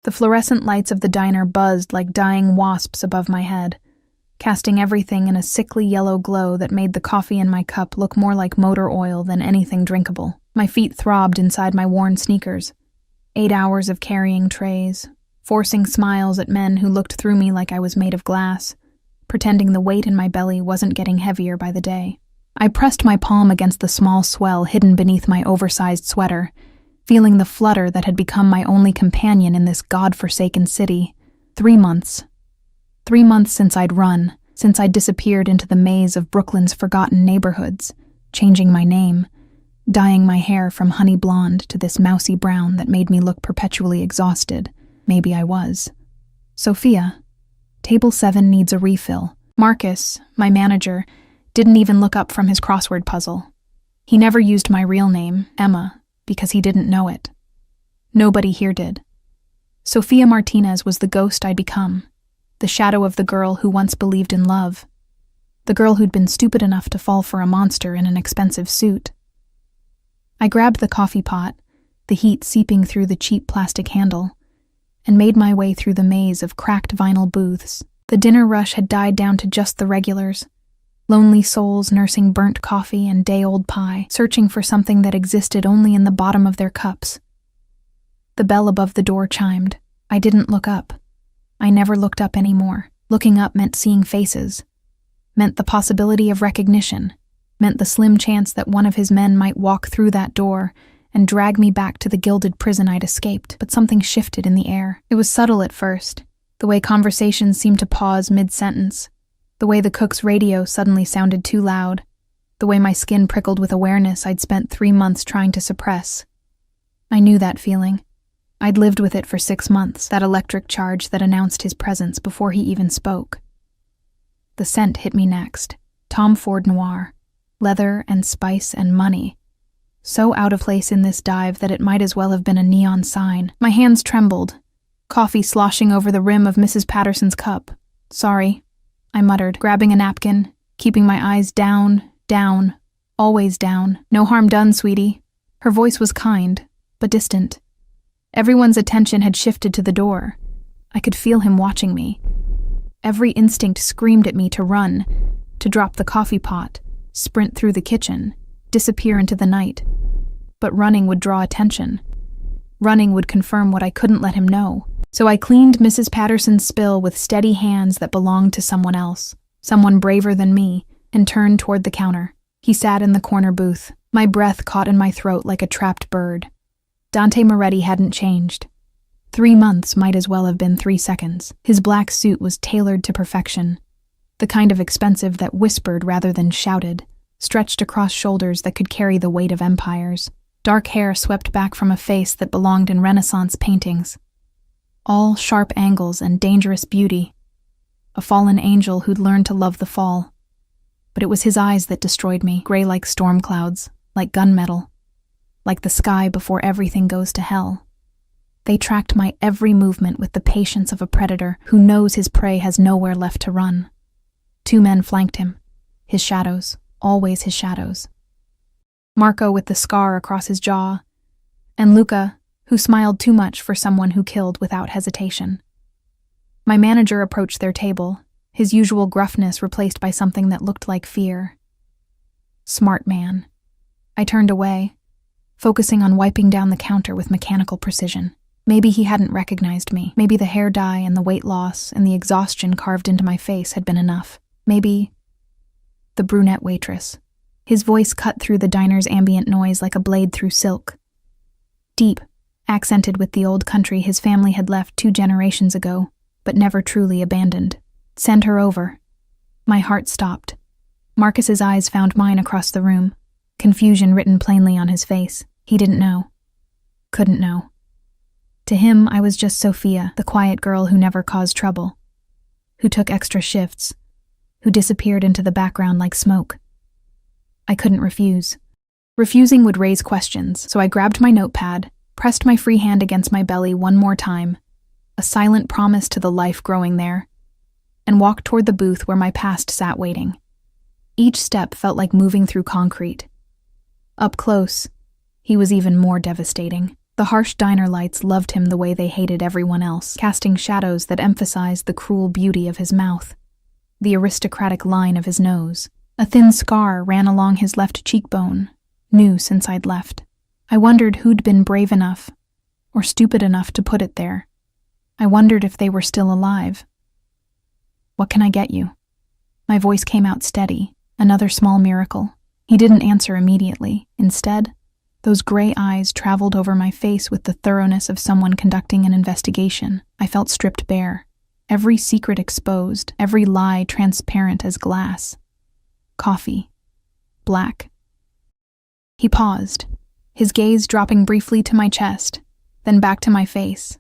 The fluorescent lights of the diner buzzed like dying wasps above my head, casting everything in a sickly yellow glow that made the coffee in my cup look more like motor oil than anything drinkable. My feet throbbed inside my worn sneakers. 8 hours of carrying trays, forcing smiles at men who looked through me like I was made of glass, pretending the weight in my belly wasn't getting heavier by the day. I pressed my palm against the small swell hidden beneath my oversized sweater, feeling the flutter that had become my only companion in this god-forsaken city. 3 months. 3 months since I'd run, since I'd disappeared into the maze of Brooklyn's forgotten neighborhoods, changing my name, dyeing my hair from honey blonde to this mousy brown that made me look perpetually exhausted. Maybe I was. Sophia, table 7 needs a refill. Marcus, my manager, didn't even look up from his crossword puzzle. He never used my real name, Emma, because he didn't know it. Nobody here did. Sophia Martinez was the ghost I'd become, the shadow of the girl who once believed in love, the girl who'd been stupid enough to fall for a monster in an expensive suit. I grabbed the coffee pot, the heat seeping through the cheap plastic handle, and made my way through the maze of cracked vinyl booths. The dinner rush had died down to just the regulars, lonely souls nursing burnt coffee and day-old pie, searching for something that existed only in the bottom of their cups. The bell above the door chimed. I didn't look up. I never looked up anymore. Looking up meant seeing faces, meant the possibility of recognition, meant the slim chance that one of his men might walk through that door and drag me back to the gilded prison I'd escaped. But something shifted in the air. It was subtle at first, the way conversations seemed to pause mid-sentence, the way the cook's radio suddenly sounded too loud, the way my skin prickled with awareness I'd spent 3 months trying to suppress. I knew that feeling. I'd lived with it for 6 months, that electric charge that announced his presence before he even spoke. The scent hit me next. Tom Ford Noir. Leather and spice and money. So out of place in this dive that it might as well have been a neon sign. My hands trembled, coffee sloshing over the rim of Mrs. Patterson's cup. Sorry, I muttered, grabbing a napkin, keeping my eyes down, always down. No harm done, sweetie. Her voice was kind, but distant. Everyone's attention had shifted to the door. I could feel him watching me. Every instinct screamed at me to run, to drop the coffee pot, sprint through the kitchen, disappear into the night. But running would draw attention. Running would confirm what I couldn't let him know. So I cleaned Mrs. Patterson's spill with steady hands that belonged to someone else, someone braver than me, and turned toward the counter. He sat in the corner booth, my breath caught in my throat like a trapped bird. Dante Moretti hadn't changed. 3 months might as well have been 3 seconds. His black suit was tailored to perfection, the kind of expensive that whispered rather than shouted, stretched across shoulders that could carry the weight of empires. Dark hair swept back from a face that belonged in Renaissance paintings. All sharp angles and dangerous beauty. A fallen angel who'd learned to love the fall. But it was his eyes that destroyed me, gray like storm clouds, like gunmetal, like the sky before everything goes to hell. They tracked my every movement with the patience of a predator who knows his prey has nowhere left to run. 2 men flanked him, his shadows, always his shadows. Marco with the scar across his jaw, and Luca, who smiled too much for someone who killed without hesitation. My manager approached their table, his usual gruffness replaced by something that looked like fear. Smart man. I turned away, focusing on wiping down the counter with mechanical precision. Maybe he hadn't recognized me. Maybe the hair dye and the weight loss and the exhaustion carved into my face had been enough. Maybe the brunette waitress. His voice cut through the diner's ambient noise like a blade through silk. Deep, accented with the old country his family had left 2 generations ago, but never truly abandoned. Send her over. My heart stopped. Marcus's eyes found mine across the room, confusion written plainly on his face. He didn't know. Couldn't know. To him, I was just Sophia, the quiet girl who never caused trouble, who took extra shifts, who disappeared into the background like smoke. I couldn't refuse. Refusing would raise questions, so I grabbed my notepad, pressed my free hand against my belly one more time, a silent promise to the life growing there, and walked toward the booth where my past sat waiting. Each step felt like moving through concrete. Up close, he was even more devastating. The harsh diner lights loved him the way they hated everyone else, casting shadows that emphasized the cruel beauty of his mouth, the aristocratic line of his nose. A thin scar ran along his left cheekbone, new since I'd left. I wondered who'd been brave enough, or stupid enough to put it there. I wondered if they were still alive. "What can I get you?" My voice came out steady, another small miracle. He didn't answer immediately. Instead, those gray eyes traveled over my face with the thoroughness of someone conducting an investigation. I felt stripped bare, every secret exposed, every lie transparent as glass. Coffee. Black. He paused, his gaze dropping briefly to my chest, then back to my face.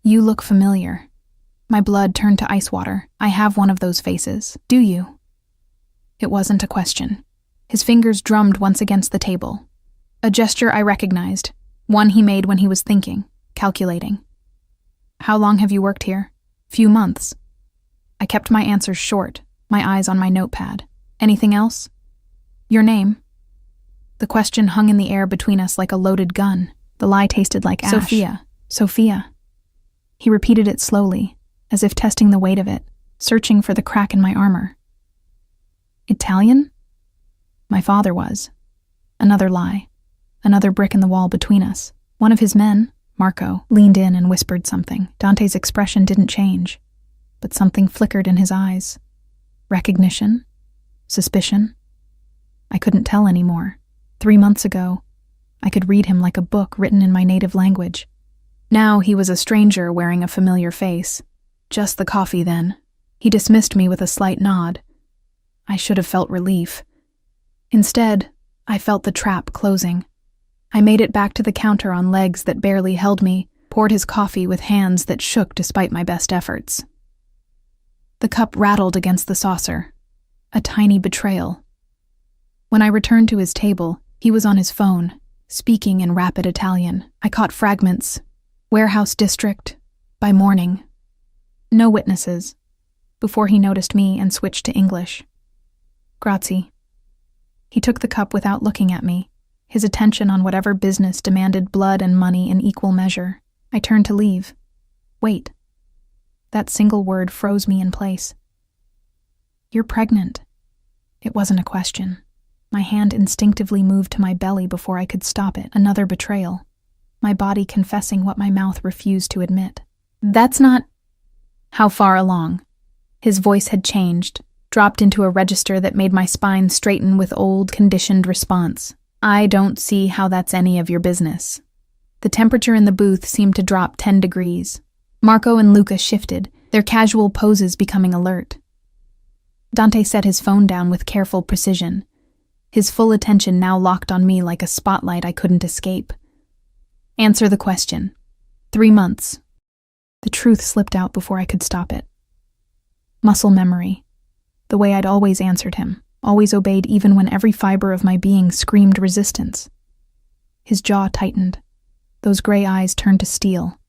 "You look familiar." My blood turned to ice water. "I have one of those faces. Do you?" It wasn't a question. His fingers drummed once against the table. A gesture I recognized, one he made when he was thinking, calculating. "How long have you worked here?" "Few months." I kept my answers short, my eyes on my notepad. "Anything else?" "Your name?" The question hung in the air between us like a loaded gun. The lie tasted like ash. "Sophia. Sophia." He repeated it slowly, as if testing the weight of it, searching for the crack in my armor. "Italian?" My father was. Another lie. Another brick in the wall between us. One of his men, Marco, leaned in and whispered something. Dante's expression didn't change, but something flickered in his eyes. Recognition? Suspicion? I couldn't tell anymore. 3 months ago, I could read him like a book written in my native language. Now he was a stranger wearing a familiar face. Just the coffee then. He dismissed me with a slight nod. I should have felt relief. Instead, I felt the trap closing. I made it back to the counter on legs that barely held me, poured his coffee with hands that shook despite my best efforts. The cup rattled against the saucer. A tiny betrayal. When I returned to his table, he was on his phone, speaking in rapid Italian. I caught fragments. "Warehouse district. By morning." No witnesses. Before he noticed me and switched to English. "Grazie." He took the cup without looking at me, his attention on whatever business demanded blood and money in equal measure. I turned to leave. Wait. That single word froze me in place. "You're pregnant." It wasn't a question. My hand instinctively moved to my belly before I could stop it. Another betrayal. My body confessing what my mouth refused to admit. "That's not..." "How far along?" His voice had changed, dropped into a register that made my spine straighten with old, conditioned response. "I don't see how that's any of your business." The temperature in the booth seemed to drop 10 degrees. Marco and Luca shifted, their casual poses becoming alert. Dante set his phone down with careful precision, his full attention now locked on me like a spotlight I couldn't escape. "Answer the question." 3 months. The truth slipped out before I could stop it. Muscle memory. The way I'd always answered him, always obeyed even when every fiber of my being screamed resistance. His jaw tightened. Those gray eyes turned to steel.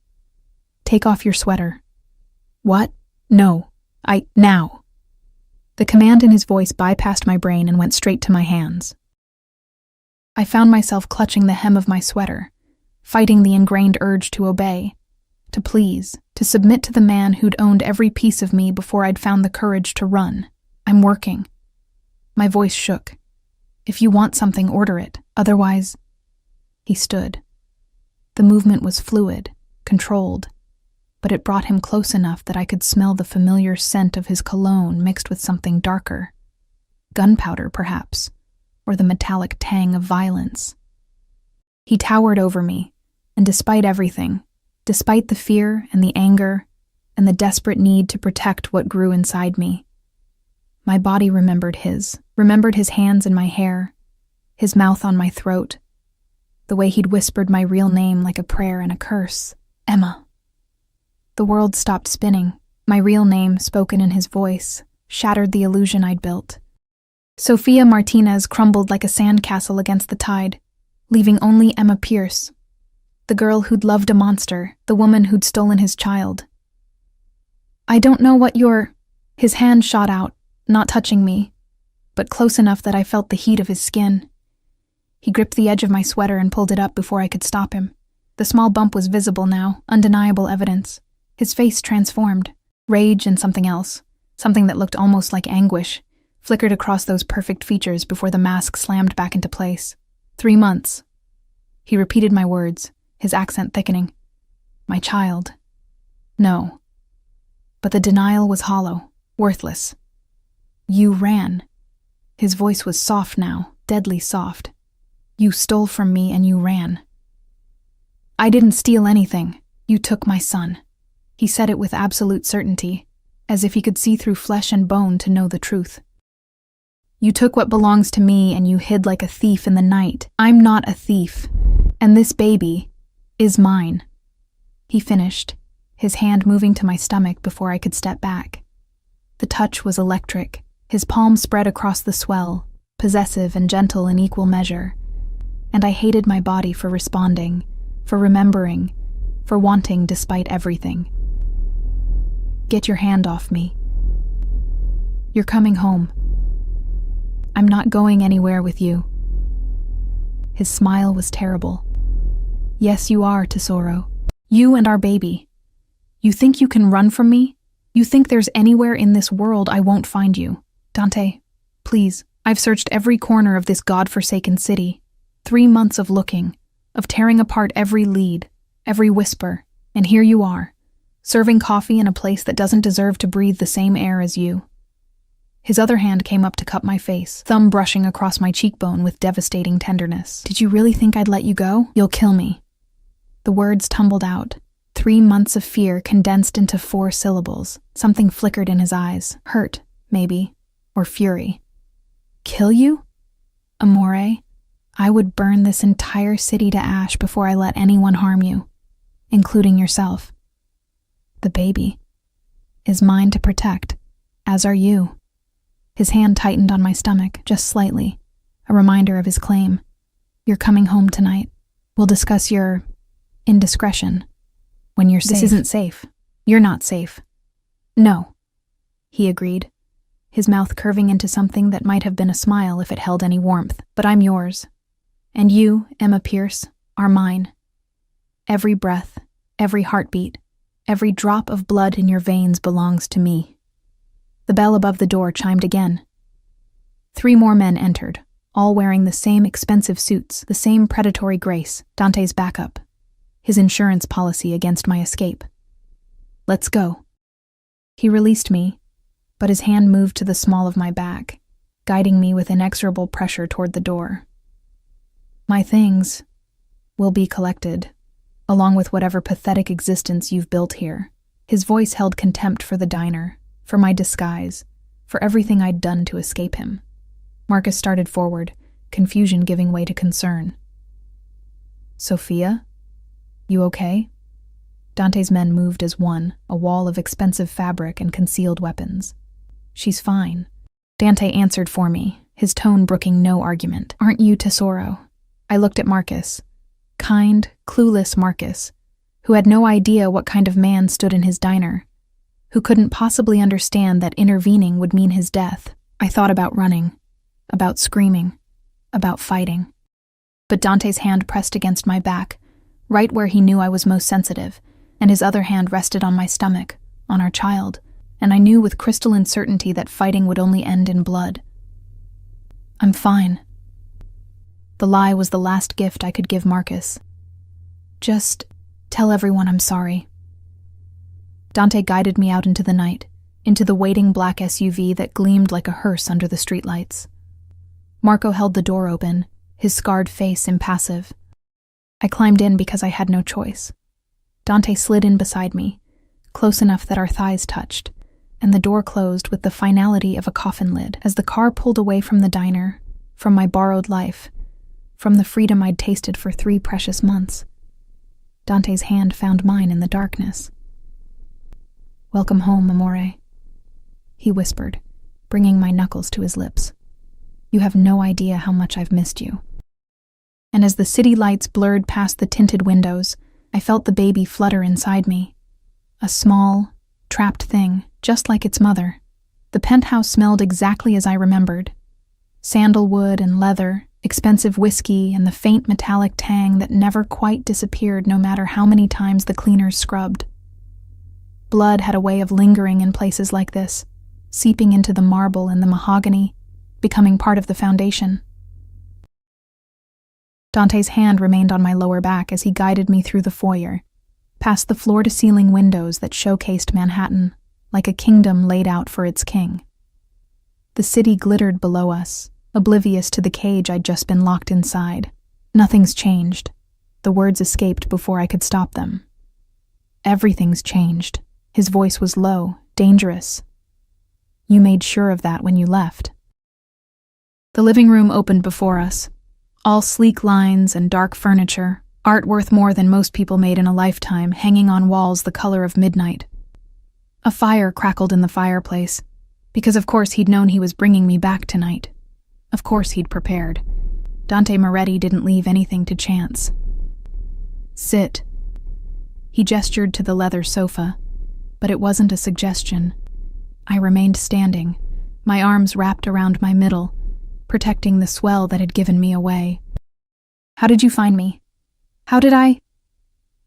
"Take off your sweater." "What?" "No. Now." The command in his voice bypassed my brain and went straight to my hands. I found myself clutching the hem of my sweater, fighting the ingrained urge to obey, to please, to submit to the man who'd owned every piece of me before I'd found the courage to run. "I'm working." My voice shook. "If you want something, order it. Otherwise..." He stood. The movement was fluid, controlled, but it brought him close enough that I could smell the familiar scent of his cologne mixed with something darker. Gunpowder, perhaps, or the metallic tang of violence. He towered over me, and despite everything, despite the fear and the anger and the desperate need to protect what grew inside me, my body remembered his hands in my hair, his mouth on my throat, the way he'd whispered my real name like a prayer and a curse. "Emma." The world stopped spinning. My real name, spoken in his voice, shattered the illusion I'd built. Sophia Martinez crumbled like a sandcastle against the tide, leaving only Emma Pierce, the girl who'd loved a monster, the woman who'd stolen his child. "I don't know what you're..." His hand shot out, not touching me, but close enough that I felt the heat of his skin. He gripped the edge of my sweater and pulled it up before I could stop him. The small bump was visible now, undeniable evidence. His face transformed. Rage and something else, something that looked almost like anguish, flickered across those perfect features before the mask slammed back into place. 3 months. He repeated my words, his accent thickening. My child. No. But the denial was hollow, worthless. You ran. His voice was soft now, deadly soft. You stole from me and you ran. I didn't steal anything. You took my son. He said it with absolute certainty, as if he could see through flesh and bone to know the truth. You took what belongs to me and you hid like a thief in the night. I'm not a thief, and this baby is mine. He finished, his hand moving to my stomach before I could step back. The touch was electric, his palm spread across the swell, possessive and gentle in equal measure. And I hated my body for responding, for remembering, for wanting despite everything. Get your hand off me. You're coming home. I'm not going anywhere with you. His smile was terrible. Yes, you are, Tesoro. You and our baby. You think you can run from me? You think there's anywhere in this world I won't find you? Dante, please, I've searched every corner of this godforsaken city. 3 months of looking, of tearing apart every lead, every whisper, and here you are, serving coffee in a place that doesn't deserve to breathe the same air as you. His other hand came up to cup my face, thumb brushing across my cheekbone with devastating tenderness. Did you really think I'd let you go? You'll kill me. The words tumbled out. 3 months of fear condensed into 4 syllables. Something flickered in his eyes. Hurt, maybe, or fury. Kill you? Amore, I would burn this entire city to ash before I let anyone harm you, including yourself. The baby is mine to protect, as are you. His hand tightened on my stomach, just slightly, a reminder of his claim. You're coming home tonight. We'll discuss your indiscretion when you're safe. This isn't safe. You're not safe. No, he agreed, his mouth curving into something that might have been a smile if it held any warmth. But I'm yours. And you, Emma Pierce, are mine. Every breath, every heartbeat, every drop of blood in your veins belongs to me. The bell above the door chimed again. 3 more men entered, all wearing the same expensive suits, the same predatory grace, Dante's backup, his insurance policy against my escape. Let's go. He released me, but his hand moved to the small of my back, guiding me with inexorable pressure toward the door. My things will be collected, along with whatever pathetic existence you've built here. His voice held contempt for the diner, for my disguise, for everything I'd done to escape him. Marcus started forward, confusion giving way to concern. Sophia? You okay? Dante's men moved as one, a wall of expensive fabric and concealed weapons. She's fine. Dante answered for me, his tone brooking no argument. Aren't you, Tesoro? I looked at Marcus. Kind, clueless Marcus, who had no idea what kind of man stood in his diner, who couldn't possibly understand that intervening would mean his death. I thought about running, about screaming, about fighting. But Dante's hand pressed against my back, right where he knew I was most sensitive, and his other hand rested on my stomach, on our child, and I knew with crystalline certainty that fighting would only end in blood. I'm fine. The lie was the last gift I could give Marcus. Just tell everyone I'm sorry. Dante guided me out into the night, into the waiting black SUV that gleamed like a hearse under the streetlights. Marco held the door open, his scarred face impassive. I climbed in because I had no choice. Dante slid in beside me, close enough that our thighs touched, and the door closed with the finality of a coffin lid as the car pulled away from the diner, from my borrowed life, from the freedom I'd tasted for 3 precious months. Dante's hand found mine in the darkness. Welcome home, amore, he whispered, bringing my knuckles to his lips. You have no idea how much I've missed you. And as the city lights blurred past the tinted windows, I felt the baby flutter inside me. A small, trapped thing, just like its mother. The penthouse smelled exactly as I remembered. Sandalwood and leather, expensive whiskey and the faint metallic tang that never quite disappeared no matter how many times the cleaners scrubbed. Blood had a way of lingering in places like this, seeping into the marble and the mahogany, becoming part of the foundation. Dante's hand remained on my lower back as he guided me through the foyer, past the floor-to-ceiling windows that showcased Manhattan, like a kingdom laid out for its king. The city glittered below us, oblivious to the cage I'd just been locked inside. Nothing's changed. The words escaped before I could stop them. Everything's changed. His voice was low, dangerous. You made sure of that when you left. The living room opened before us, all sleek lines and dark furniture, art worth more than most people made in a lifetime, hanging on walls the color of midnight. A fire crackled in the fireplace, because of course he'd known he was bringing me back tonight. Of course he'd prepared. Dante Moretti didn't leave anything to chance. Sit. He gestured to the leather sofa, but it wasn't a suggestion. I remained standing, my arms wrapped around my middle, protecting the swell that had given me away. How did you find me? How did I?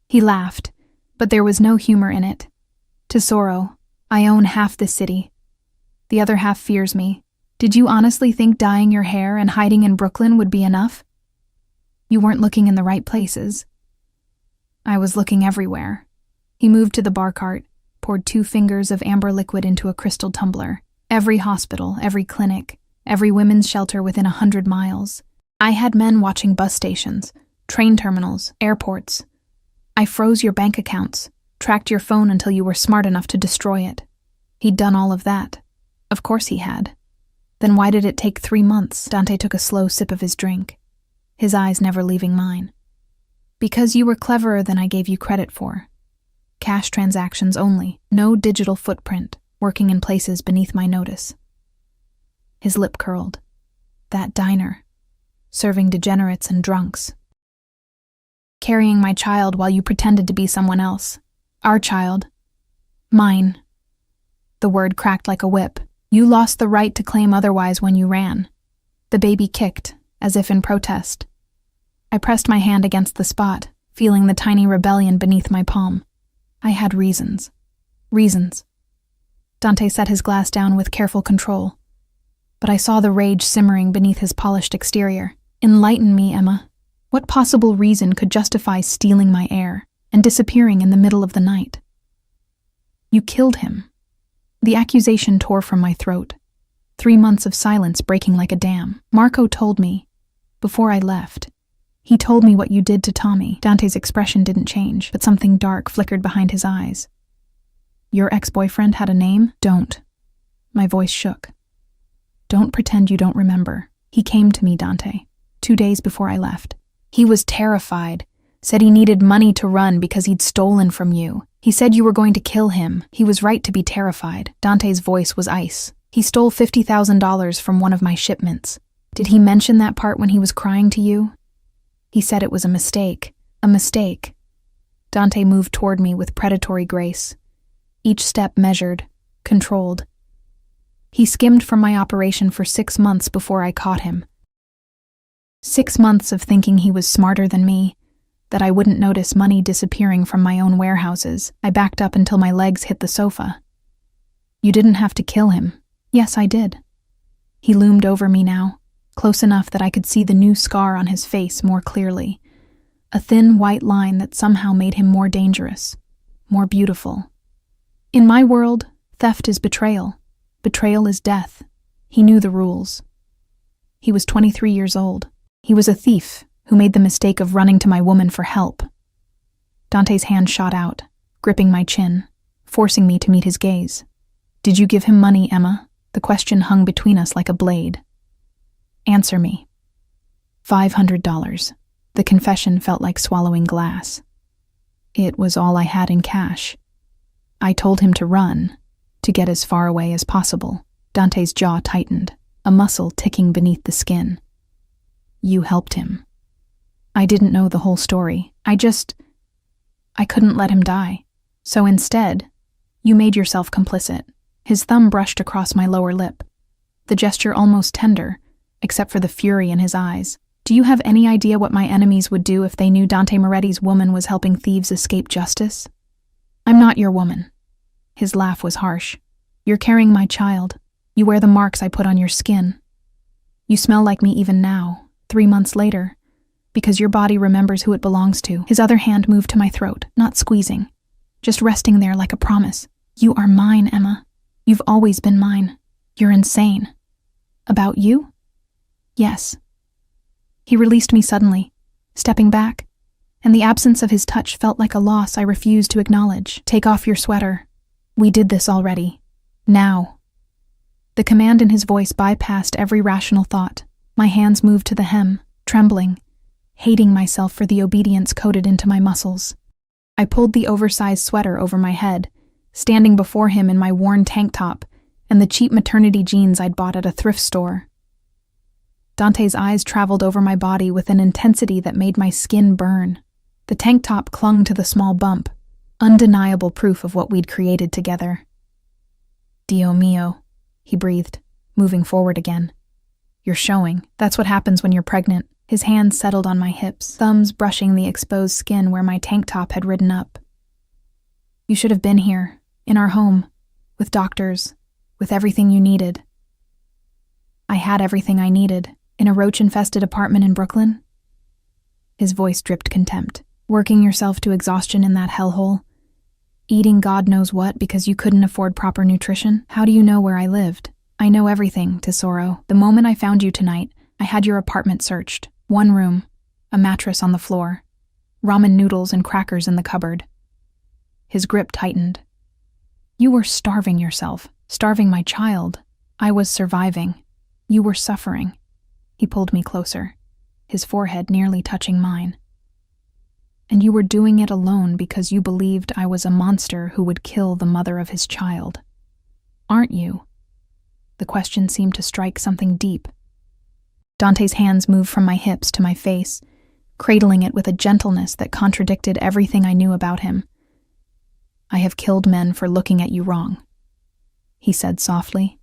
He laughed, but there was no humor in it. Tesoro, I own half this city. The other half fears me. Did you honestly think dyeing your hair and hiding in Brooklyn would be enough? You weren't looking in the right places. I was looking everywhere. He moved to the bar cart, poured 2 fingers of amber liquid into a crystal tumbler. Every hospital, every clinic, every women's shelter within 100 miles. I had men watching bus stations, train terminals, airports. I froze your bank accounts, tracked your phone until you were smart enough to destroy it. He'd done all of that. Of course he had. Then why did it take 3 months? Dante took a slow sip of his drink, his eyes never leaving mine. Because you were cleverer than I gave you credit for. Cash transactions only, no digital footprint, working in places beneath my notice. His lip curled. That diner, serving degenerates and drunks. Carrying my child while you pretended to be someone else. Our child. Mine. The word cracked like a whip. You lost the right to claim otherwise when you ran. The baby kicked, as if in protest. I pressed my hand against the spot, feeling the tiny rebellion beneath my palm. I had reasons. Reasons. Dante set his glass down with careful control. But I saw the rage simmering beneath his polished exterior. Enlighten me, Emma. What possible reason could justify stealing my heir and disappearing in the middle of the night? You killed him. The accusation tore from my throat. 3 months of silence breaking like a dam. Marco told me, before I left. He told me what you did to Tommy. Dante's expression didn't change, but something dark flickered behind his eyes. Your ex-boyfriend had a name? Don't. My voice shook. Don't pretend you don't remember. He came to me, Dante, 2 days before I left. He was terrified, said he needed money to run because he'd stolen from you. He said you were going to kill him. He was right to be terrified. Dante's voice was ice. He stole $50,000 from one of my shipments. Did he mention that part when he was crying to you? He said it was a mistake. A mistake. Dante moved toward me with predatory grace. Each step measured, controlled. He skimmed from my operation for 6 months before I caught him. 6 months of thinking he was smarter than me, that I wouldn't notice money disappearing from my own warehouses. I backed up until my legs hit the sofa. You didn't have to kill him. Yes, I did. He loomed over me now, close enough that I could see the new scar on his face more clearly. A thin white line that somehow made him more dangerous, more beautiful. In my world, theft is betrayal. Betrayal is death. He knew the rules. He was 23 years old. He was a thief who made the mistake of running to my woman for help. Dante's hand shot out, gripping my chin, forcing me to meet his gaze. Did you give him money, Emma? The question hung between us like a blade. Answer me. $500. The confession felt like swallowing glass. It was all I had in cash. I told him to run, to get as far away as possible. Dante's jaw tightened, a muscle ticking beneath the skin. You helped him. I didn't know the whole story. I couldn't let him die. So instead, you made yourself complicit. His thumb brushed across my lower lip, the gesture almost tender, except for the fury in his eyes. Do you have any idea what my enemies would do if they knew Dante Moretti's woman was helping thieves escape justice? I'm not your woman. His laugh was harsh. You're carrying my child. You wear the marks I put on your skin. You smell like me even now, 3 months later, because your body remembers who it belongs to. His other hand moved to my throat, not squeezing, just resting there like a promise. You are mine, Emma. You've always been mine. You're insane. About you? Yes. He released me suddenly, stepping back, and the absence of his touch felt like a loss I refused to acknowledge. Take off your sweater. We did this already. Now. The command in his voice bypassed every rational thought. My hands moved to the hem, trembling, hating myself for the obedience coded into my muscles. I pulled the oversized sweater over my head, standing before him in my worn tank top and the cheap maternity jeans I'd bought at a thrift store. Dante's eyes traveled over my body with an intensity that made my skin burn. The tank top clung to the small bump, undeniable proof of what we'd created together. Dio mio, he breathed, moving forward again. You're showing. That's what happens when you're pregnant. His hands settled on my hips, thumbs brushing the exposed skin where my tank top had ridden up. You should have been here, in our home, with doctors, with everything you needed. I had everything I needed, in a roach-infested apartment in Brooklyn. His voice dripped contempt. Working yourself to exhaustion in that hellhole? Eating God knows what because you couldn't afford proper nutrition? How do you know where I lived? I know everything, Tesoro. The moment I found you tonight, I had your apartment searched. 1 room, a mattress on the floor, ramen noodles and crackers in the cupboard. His grip tightened. You were starving yourself, starving my child. I was surviving. You were suffering. He pulled me closer, his forehead nearly touching mine. And you were doing it alone because you believed I was a monster who would kill the mother of his child. Aren't you? The question seemed to strike something deep. Dante's hands moved from my hips to my face, cradling it with a gentleness that contradicted everything I knew about him. I have killed men for looking at you wrong, he said softly.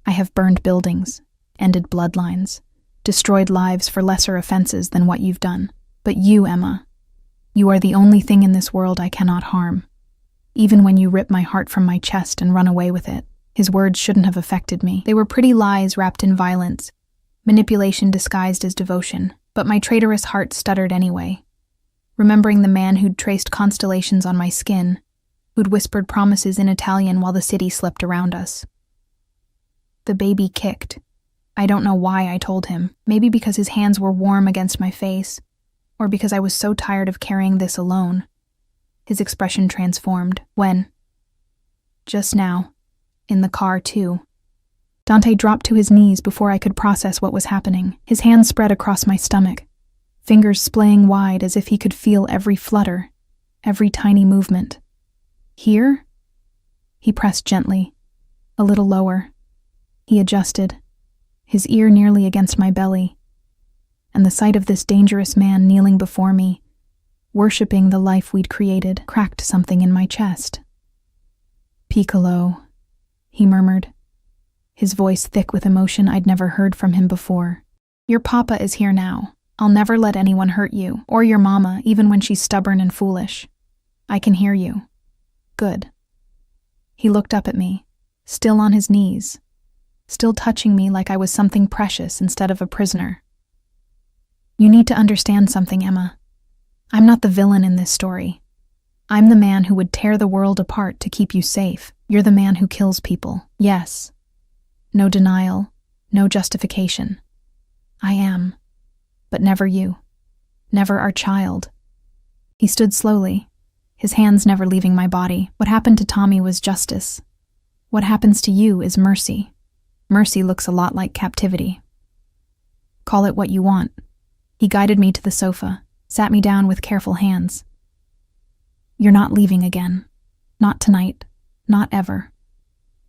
I have burned buildings, ended bloodlines, destroyed lives for lesser offenses than what you've done. But you, Emma, you are the only thing in this world I cannot harm, even when you rip my heart from my chest and run away with it. His words shouldn't have affected me. They were pretty lies wrapped in violence, manipulation disguised as devotion, but my traitorous heart stuttered anyway, remembering the man who'd traced constellations on my skin, who'd whispered promises in Italian while the city slept around us. The baby kicked. I don't know why I told him, maybe because his hands were warm against my face, or because I was so tired of carrying this alone. His expression transformed when, just now, in the car too, Dante dropped to his knees before I could process what was happening. His hands spread across my stomach, fingers splaying wide as if he could feel every flutter, every tiny movement. Here? He pressed gently, a little lower. He adjusted, his ear nearly against my belly, and the sight of this dangerous man kneeling before me, worshipping the life we'd created, cracked something in my chest. Piccolo, he murmured, his voice thick with emotion I'd never heard from him before. Your papa is here now. I'll never let anyone hurt you, or your mama, even when she's stubborn and foolish. I can hear you. Good. He looked up at me, still on his knees, still touching me like I was something precious instead of a prisoner. You need to understand something, Emma. I'm not the villain in this story. I'm the man who would tear the world apart to keep you safe. You're the man who kills people. Yes. No denial, no justification. I am. But never you. Never our child. He stood slowly, his hands never leaving my body. What happened to Tommy was justice. What happens to you is mercy. Mercy looks a lot like captivity. Call it what you want. He guided me to the sofa, sat me down with careful hands. You're not leaving again. Not tonight. Not ever.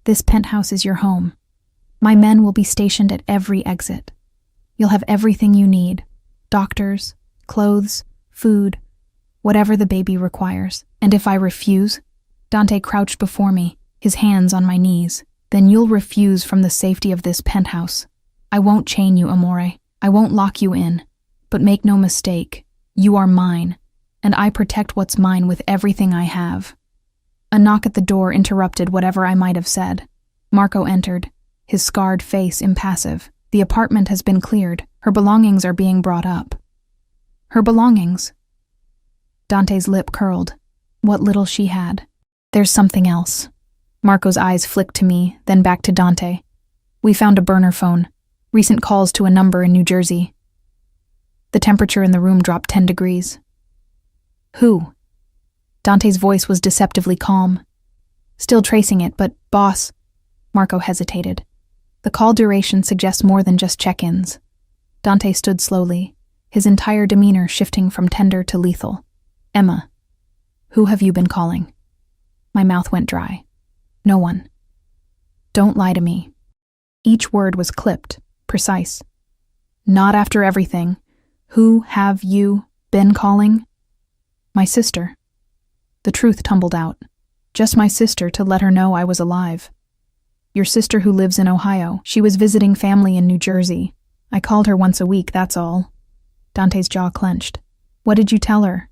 This penthouse is your home. My men will be stationed at every exit. You'll have everything you need. Doctors, clothes, food, whatever the baby requires. And if I refuse, Dante crouched before me, his hands on my knees, then you'll refuse from the safety of this penthouse. I won't chain you, Amore. I won't lock you in. But make no mistake, you are mine, and I protect what's mine with everything I have." A knock at the door interrupted whatever I might have said. Marco entered, his scarred face impassive. "The apartment has been cleared. Her belongings are being brought up." "Her belongings?" Dante's lip curled. What little she had. "There's something else." Marco's eyes flicked to me, then back to Dante. "We found a burner phone. Recent calls to a number in New Jersey." The temperature in the room dropped 10 degrees. "Who?" Dante's voice was deceptively calm. "Still tracing it, but, boss..." Marco hesitated. "The call duration suggests more than just check-ins." Dante stood slowly, his entire demeanor shifting from tender to lethal. "Emma, who have you been calling?" My mouth went dry. "No one." "Don't lie to me." Each word was clipped, precise. "Not after everything. Who have you been calling?" "My sister." The truth tumbled out. "Just my sister, to let her know I was alive." "Your sister who lives in Ohio. She was visiting family in New Jersey. I called her once a week, that's all." Dante's jaw clenched. "What did you tell her?"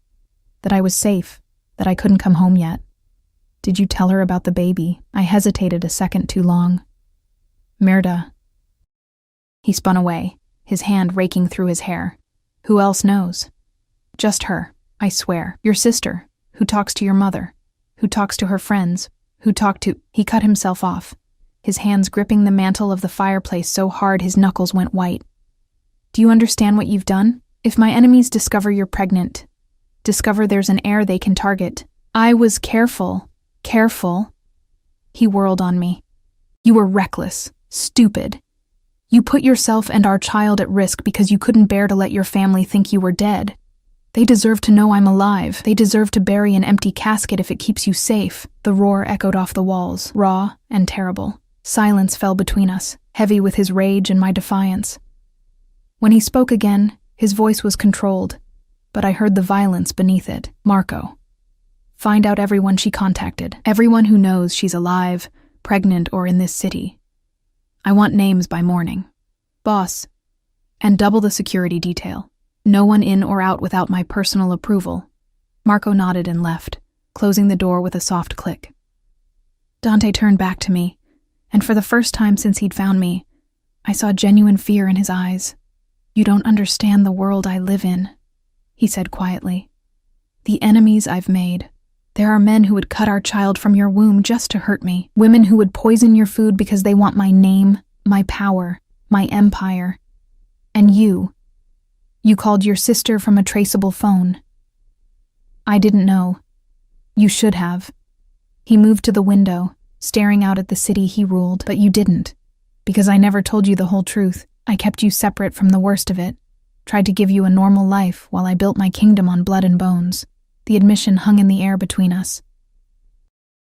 "That I was safe, that I couldn't come home yet." "Did you tell her about the baby?" I hesitated a second too long. "Mirda." He spun away, his hand raking through his hair. "Who else knows?" "Just her, I swear. Your sister, who talks to your mother, who talks to her friends, who talk to..." He cut himself off, his hands gripping the mantle of the fireplace so hard his knuckles went white. "Do you understand what you've done? If my enemies discover you're pregnant, discover there's an heir they can target..." "I was careful. He whirled on me. "You were reckless, stupid. You put yourself and our child at risk because you couldn't bear to let your family think you were dead. They deserve to know I'm alive. They deserve to bury an empty casket if it keeps you safe." The roar echoed off the walls, raw and terrible. Silence fell between us, heavy with his rage and my defiance. When he spoke again, his voice was controlled, but I heard the violence beneath it. "Marco, find out everyone she contacted, everyone who knows she's alive, pregnant, or in this city. I want names by morning. Boss, and double the security detail. No one in or out without my personal approval." Marco nodded and left, closing the door with a soft click. Dante turned back to me, and for the first time since he'd found me, I saw genuine fear in his eyes. "You don't understand the world I live in," he said quietly. "The enemies I've made. There are men who would cut our child from your womb just to hurt me. Women who would poison your food because they want my name, my power, my empire. And you called your sister from a traceable phone. I didn't know. You should have." He moved to the window, staring out at the city he ruled. "But you didn't, because I never told you the whole truth. I kept you separate from the worst of it, tried to give you a normal life while I built my kingdom on blood and bones." The admission hung in the air between us.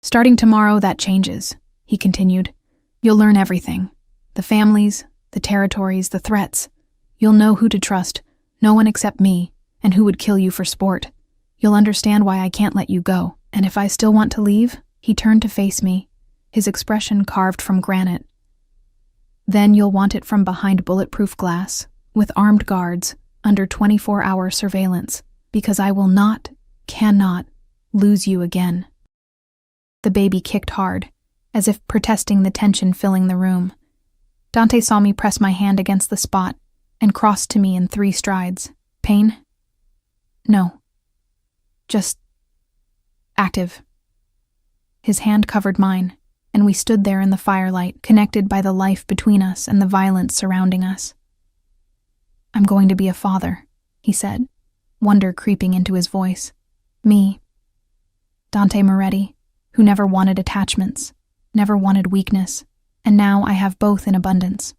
"Starting tomorrow, that changes," he continued. "You'll learn everything. The families, the territories, the threats. You'll know who to trust, no one except me, and who would kill you for sport. You'll understand why I can't let you go. And if I still want to leave..." He turned to face me, his expression carved from granite. "Then you'll want it from behind bulletproof glass, with armed guards, under 24-hour surveillance, because I will not, cannot, lose you again." The baby kicked hard, as if protesting the tension filling the room. Dante saw me press my hand against the spot and crossed to me in 3 strides. "Pain?" "No. Just... active." His hand covered mine, and we stood there in the firelight, connected by the life between us and the violence surrounding us. "I'm going to be a father," he said, wonder creeping into his voice. "Me. Dante Moretti, who never wanted attachments, never wanted weakness, and now I have both in abundance."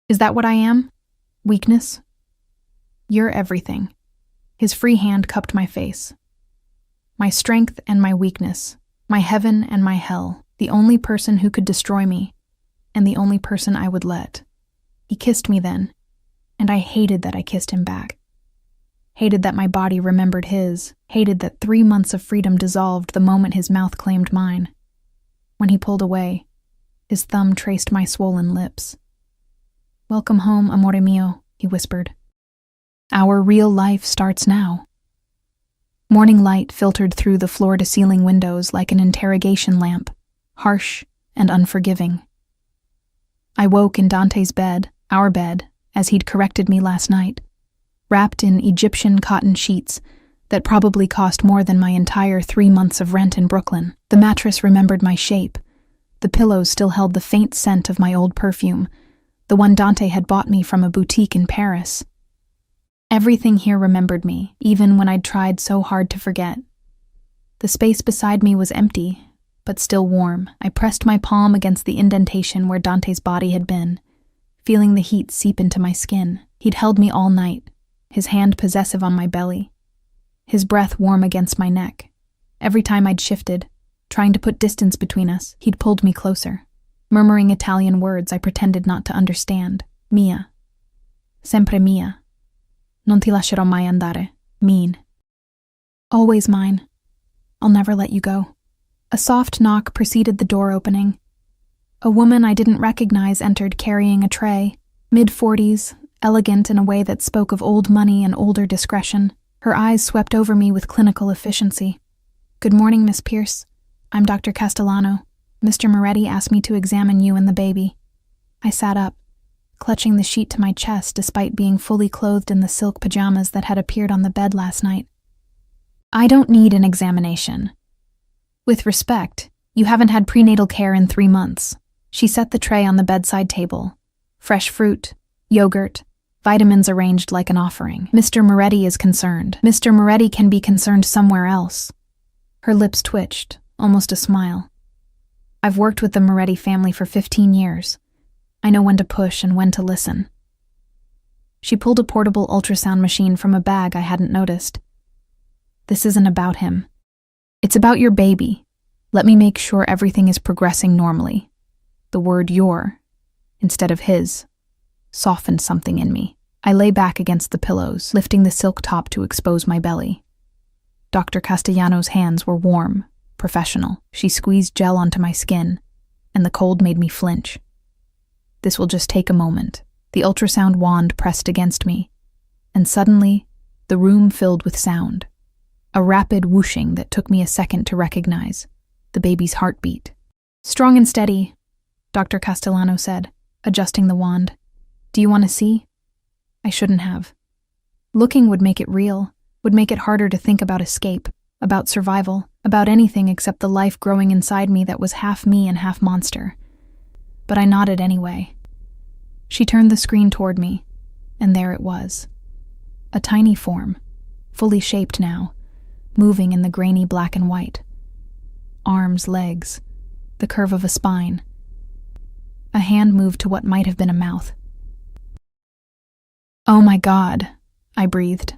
"Is that what I am? Weakness?" "You're everything." His free hand cupped my face. "My strength and my weakness, my heaven and my hell, the only person who could destroy me, and the only person I would let." He kissed me then, and I hated that I kissed him back. Hated that my body remembered his, hated that 3 months of freedom dissolved the moment his mouth claimed mine. When he pulled away, his thumb traced my swollen lips. "Welcome home, amore mio," he whispered. Our real life starts now. Morning light filtered through the floor-to-ceiling windows like an interrogation lamp, harsh and unforgiving. I woke in Dante's bed, our bed, as he'd corrected me last night, wrapped in Egyptian cotton sheets that probably cost more than my entire 3 months of rent in Brooklyn. The mattress remembered my shape. The pillows still held the faint scent of my old perfume, the one Dante had bought me from a boutique in Paris. Everything here remembered me, even when I'd tried so hard to forget. The space beside me was empty, but still warm. I pressed my palm against the indentation where Dante's body had been, feeling the heat seep into my skin. He'd held me all night, his hand possessive on my belly, his breath warm against my neck. Every time I'd shifted, trying to put distance between us, he'd pulled me closer. Murmuring Italian words I pretended not to understand. Mia. Sempre mia. Non ti lascerò mai andare. Mean. Always mine. I'll never let you go. A soft knock preceded the door opening. A woman I didn't recognize entered carrying a tray, mid-40s, elegant in a way that spoke of old money and older discretion. Her eyes swept over me with clinical efficiency. Good morning, Miss Pierce. I'm Dr. Castellano. Mr. Moretti asked me to examine you and the baby. I sat up, clutching the sheet to my chest despite being fully clothed in the silk pajamas that had appeared on the bed last night. I don't need an examination. With respect, you haven't had prenatal care in 3 months. She set the tray on the bedside table. Fresh fruit, yogurt, vitamins arranged like an offering. Mr. Moretti is concerned. Mr. Moretti can be concerned somewhere else. Her lips twitched, almost a smile. I've worked with the Moretti family for 15 years. I know when to push and when to listen. She pulled a portable ultrasound machine from a bag I hadn't noticed. This isn't about him. It's about your baby. Let me make sure everything is progressing normally. The word your, instead of his, softened something in me. I lay back against the pillows, lifting the silk top to expose my belly. Dr. Castellano's hands were warm, professional. She squeezed gel onto my skin, and the cold made me flinch. This will just take a moment. The ultrasound wand pressed against me, and suddenly, the room filled with sound. A rapid whooshing that took me a second to recognize. The baby's heartbeat. Strong and steady, Dr. Castellano said, adjusting the wand. Do you want to see? I shouldn't have. Looking would make it real, would make it harder to think about escape, about survival, about anything except the life growing inside me that was half me and half monster. But I nodded anyway. She turned the screen toward me, and there it was. A tiny form, fully shaped now, moving in the grainy black and white. Arms, legs, the curve of a spine. A hand moved to what might have been a mouth. Oh my God, I breathed.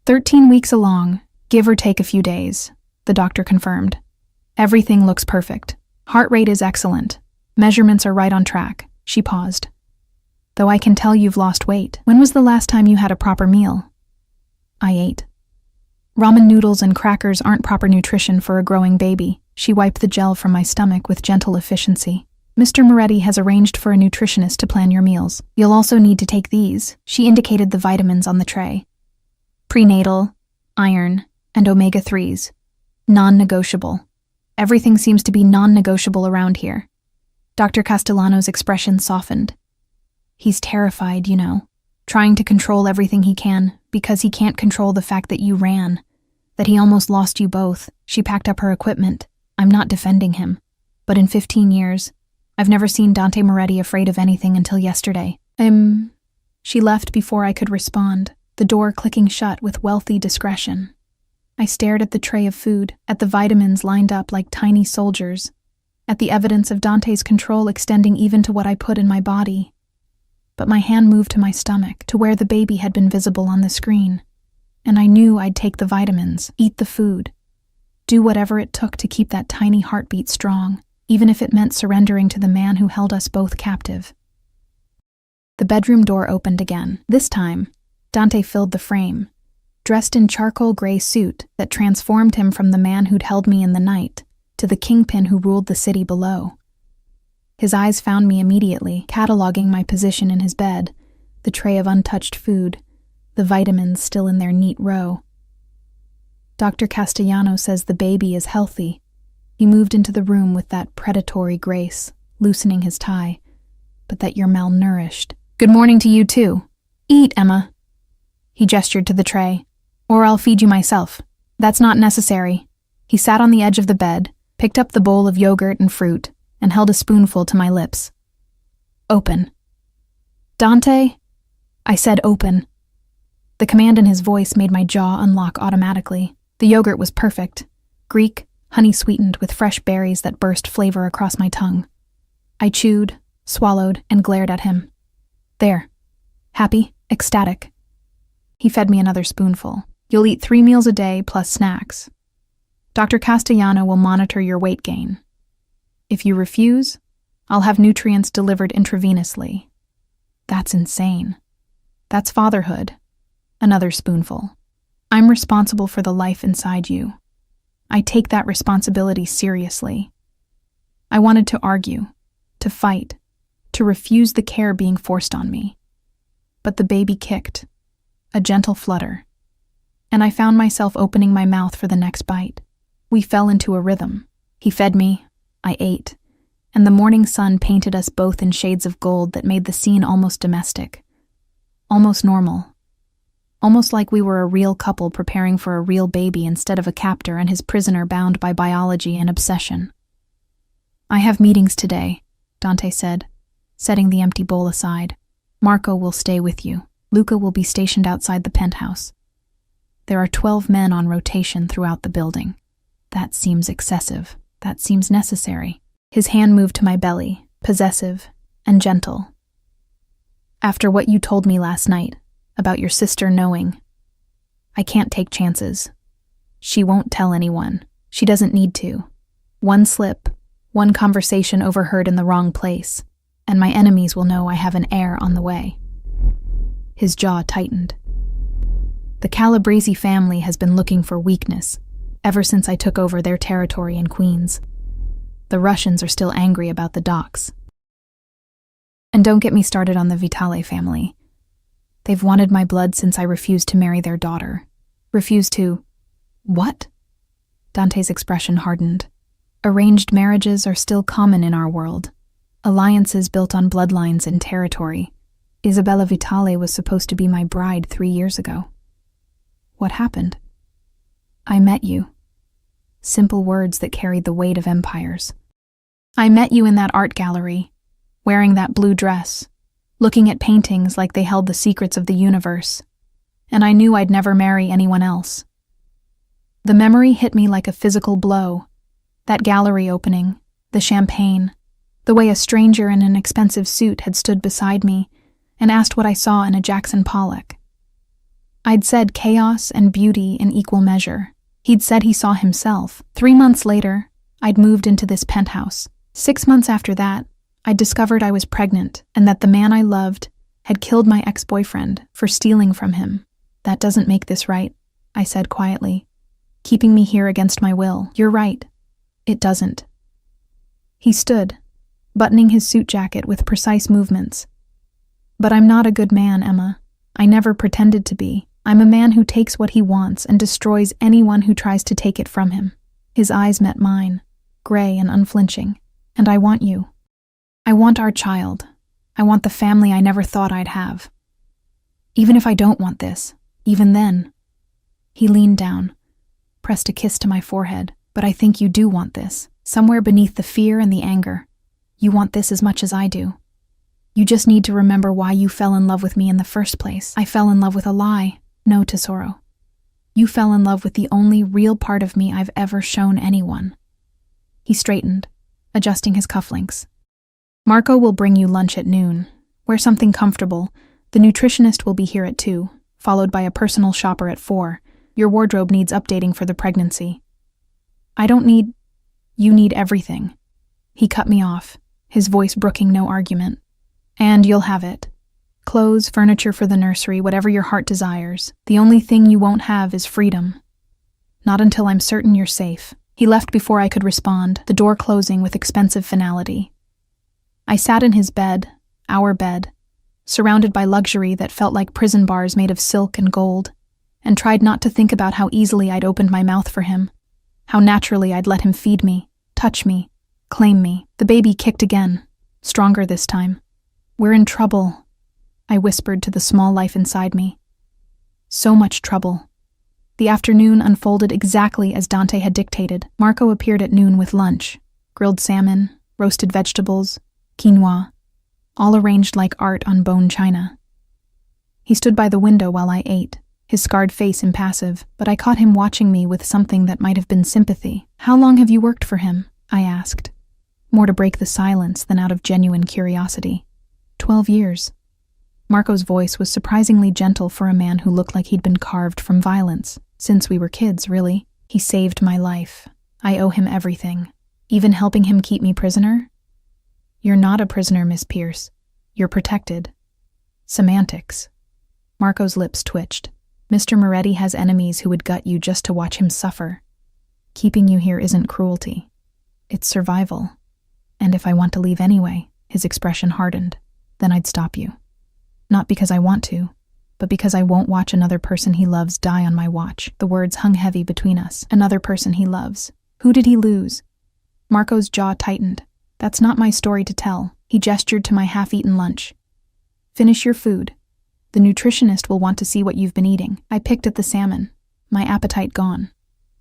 13 weeks along, give or take a few days, the doctor confirmed. Everything looks perfect. Heart rate is excellent. Measurements are right on track. She paused. Though I can tell you've lost weight. When was the last time you had a proper meal? I ate. Ramen noodles and crackers aren't proper nutrition for a growing baby. She wiped the gel from my stomach with gentle efficiency. Mr. Moretti has arranged for a nutritionist to plan your meals. You'll also need to take these. She indicated the vitamins on the tray. Prenatal, iron, and omega-3s. Non-negotiable. Everything seems to be non-negotiable around here. Dr. Castellano's expression softened. He's terrified, you know, trying to control everything he can, because he can't control the fact that you ran, that he almost lost you both. She packed up her equipment. I'm not defending him, but in 15 years, I've never seen Dante Moretti afraid of anything until yesterday. She left before I could respond, the door clicking shut with wealthy discretion. I stared at the tray of food, at the vitamins lined up like tiny soldiers, at the evidence of Dante's control extending even to what I put in my body. But my hand moved to my stomach, to where the baby had been visible on the screen, and I knew I'd take the vitamins, eat the food, do whatever it took to keep that tiny heartbeat strong, even if it meant surrendering to the man who held us both captive. The bedroom door opened again. This time, Dante filled the frame, dressed in charcoal gray suit that transformed him from the man who'd held me in the night to the kingpin who ruled the city below. His eyes found me immediately, cataloging my position in his bed, the tray of untouched food, the vitamins still in their neat row. Dr. Castellano says the baby is healthy. He moved into the room with that predatory grace, loosening his tie, but that you're malnourished. Good morning to you too. Eat, Emma. He gestured to the tray. Or I'll feed you myself. That's not necessary. He sat on the edge of the bed, picked up the bowl of yogurt and fruit, and held a spoonful to my lips. Open. Dante? I said open. The command in his voice made my jaw unlock automatically. The yogurt was perfect. Greek, honey-sweetened with fresh berries that burst flavor across my tongue. I chewed, swallowed, and glared at him. There. Happy, ecstatic. He fed me another spoonful. You'll eat 3 meals a day plus snacks. Dr. Castellano will monitor your weight gain. If you refuse, I'll have nutrients delivered intravenously. That's insane. That's fatherhood. Another spoonful. I'm responsible for the life inside you. I take that responsibility seriously. I wanted to argue, to fight, to refuse the care being forced on me. But the baby kicked, a gentle flutter, and I found myself opening my mouth for the next bite. We fell into a rhythm. He fed me, I ate, and the morning sun painted us both in shades of gold that made the scene almost domestic, almost normal, almost like we were a real couple preparing for a real baby instead of a captor and his prisoner bound by biology and obsession. I have meetings today, Dante said, setting the empty bowl aside. Marco will stay with you. Luca will be stationed outside the penthouse. There are 12 men on rotation throughout the building. That seems excessive. That seems necessary. His hand moved to my belly, possessive and gentle. After what you told me last night, about your sister knowing, I can't take chances. She won't tell anyone. She doesn't need to. One slip, one conversation overheard in the wrong place, and my enemies will know I have an heir on the way. His jaw tightened. The Calabrese family has been looking for weakness ever since I took over their territory in Queens. The Russians are still angry about the docks. And don't get me started on the Vitale family. They've wanted my blood since I refused to marry their daughter. Refused to... What? Dante's expression hardened. Arranged marriages are still common in our world. Alliances built on bloodlines and territory. Isabella Vitale was supposed to be my bride 3 years ago. What happened? I met you. Simple words that carried the weight of empires. I met you in that art gallery, wearing that blue dress, looking at paintings like they held the secrets of the universe, and I knew I'd never marry anyone else. The memory hit me like a physical blow. That gallery opening, the champagne, the way a stranger in an expensive suit had stood beside me and asked what I saw in a Jackson Pollock. I'd said chaos and beauty in equal measure. He'd said he saw himself. 3 months later, I'd moved into this penthouse. 6 months after that, I'd discovered I was pregnant and that the man I loved had killed my ex-boyfriend for stealing from him. That doesn't make this right, I said quietly, keeping me here against my will. You're right. It doesn't. He stood, buttoning his suit jacket with precise movements. But I'm not a good man, Emma. I never pretended to be. I'm a man who takes what he wants and destroys anyone who tries to take it from him. His eyes met mine, gray and unflinching. And I want you. I want our child. I want the family I never thought I'd have. Even if I don't want this, even then. He leaned down, pressed a kiss to my forehead. But I think you do want this, somewhere beneath the fear and the anger. You want this as much as I do. You just need to remember why you fell in love with me in the first place. I fell in love with a lie. No, Tesoro. You fell in love with the only real part of me I've ever shown anyone. He straightened, adjusting his cufflinks. Marco will bring you lunch at noon. Wear something comfortable. The nutritionist will be here at 2, followed by a personal shopper at 4. Your wardrobe needs updating for the pregnancy. I don't need... You need everything. He cut me off, his voice brooking no argument. And you'll have it. Clothes, furniture for the nursery, whatever your heart desires. The only thing you won't have is freedom. Not until I'm certain you're safe. He left before I could respond, the door closing with expensive finality. I sat in his bed, our bed, surrounded by luxury that felt like prison bars made of silk and gold, and tried not to think about how easily I'd opened my mouth for him, how naturally I'd let him feed me, touch me, claim me. The baby kicked again, stronger this time. "We're in trouble," I whispered to the small life inside me. So much trouble. The afternoon unfolded exactly as Dante had dictated. Marco appeared at noon with lunch: grilled salmon, roasted vegetables, quinoa, all arranged like art on bone china. He stood by the window while I ate, his scarred face impassive, but I caught him watching me with something that might have been sympathy. "How long have you worked for him?" I asked, more to break the silence than out of genuine curiosity. 12 years. Marco's voice was surprisingly gentle for a man who looked like he'd been carved from violence. "Since we were kids, really. He saved my life. I owe him everything. Even helping him keep me prisoner?" "You're not a prisoner, Miss Pierce. You're protected." Semantics. Marco's lips twitched. "Mr. Moretti has enemies who would gut you just to watch him suffer. Keeping you here isn't cruelty. It's survival. And if I want to leave anyway," his expression hardened, "then I'd stop you. Not because I want to, but because I won't watch another person he loves die on my watch." The words hung heavy between us. Another person he loves. Who did he lose? Marco's jaw tightened. "That's not my story to tell." He gestured to my half-eaten lunch. "Finish your food. The nutritionist will want to see what you've been eating." I picked at the salmon, my appetite gone.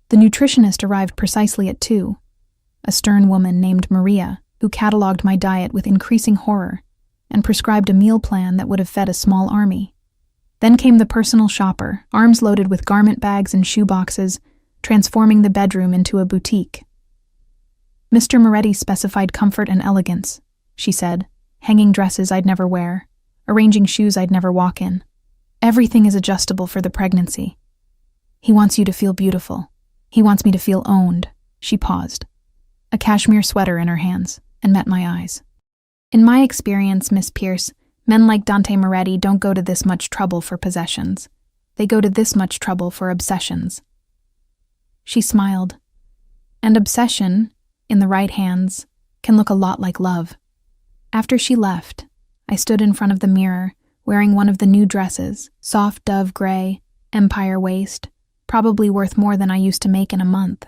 The nutritionist arrived precisely at 2, a stern woman named Maria, who catalogued my diet with increasing horror and prescribed a meal plan that would have fed a small army. Then came the personal shopper, arms loaded with garment bags and shoe boxes, transforming the bedroom into a boutique. "Mr. Moretti specified comfort and elegance," she said, "hanging dresses I'd never wear, arranging shoes I'd never walk in. Everything is adjustable for the pregnancy. He wants you to feel beautiful. He wants me to feel owned." She paused, a cashmere sweater in her hands, and met my eyes. "In my experience, Miss Pierce, men like Dante Moretti don't go to this much trouble for possessions. They go to this much trouble for obsessions." She smiled. "And obsession, in the right hands, can look a lot like love." After she left, I stood in front of the mirror, wearing one of the new dresses, soft dove gray, empire waist, probably worth more than I used to make in a month.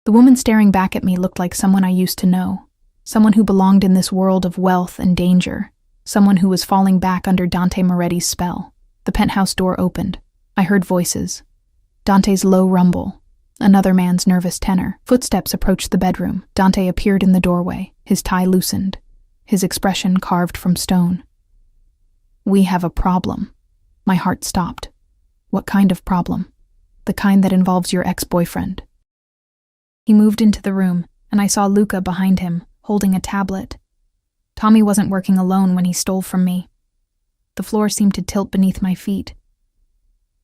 The woman staring back at me looked like someone I used to know, someone who belonged in this world of wealth and danger, someone who was falling back under Dante Moretti's spell. The penthouse door opened. I heard voices. Dante's low rumble, another man's nervous tenor. Footsteps approached the bedroom. Dante appeared in the doorway, his tie loosened, his expression carved from stone. "We have a problem." My heart stopped. "What kind of problem?" "The kind that involves your ex-boyfriend." He moved into the room, and I saw Luca behind him, holding a tablet. Tommy wasn't working alone when he stole from me. The floor seemed to tilt beneath my feet.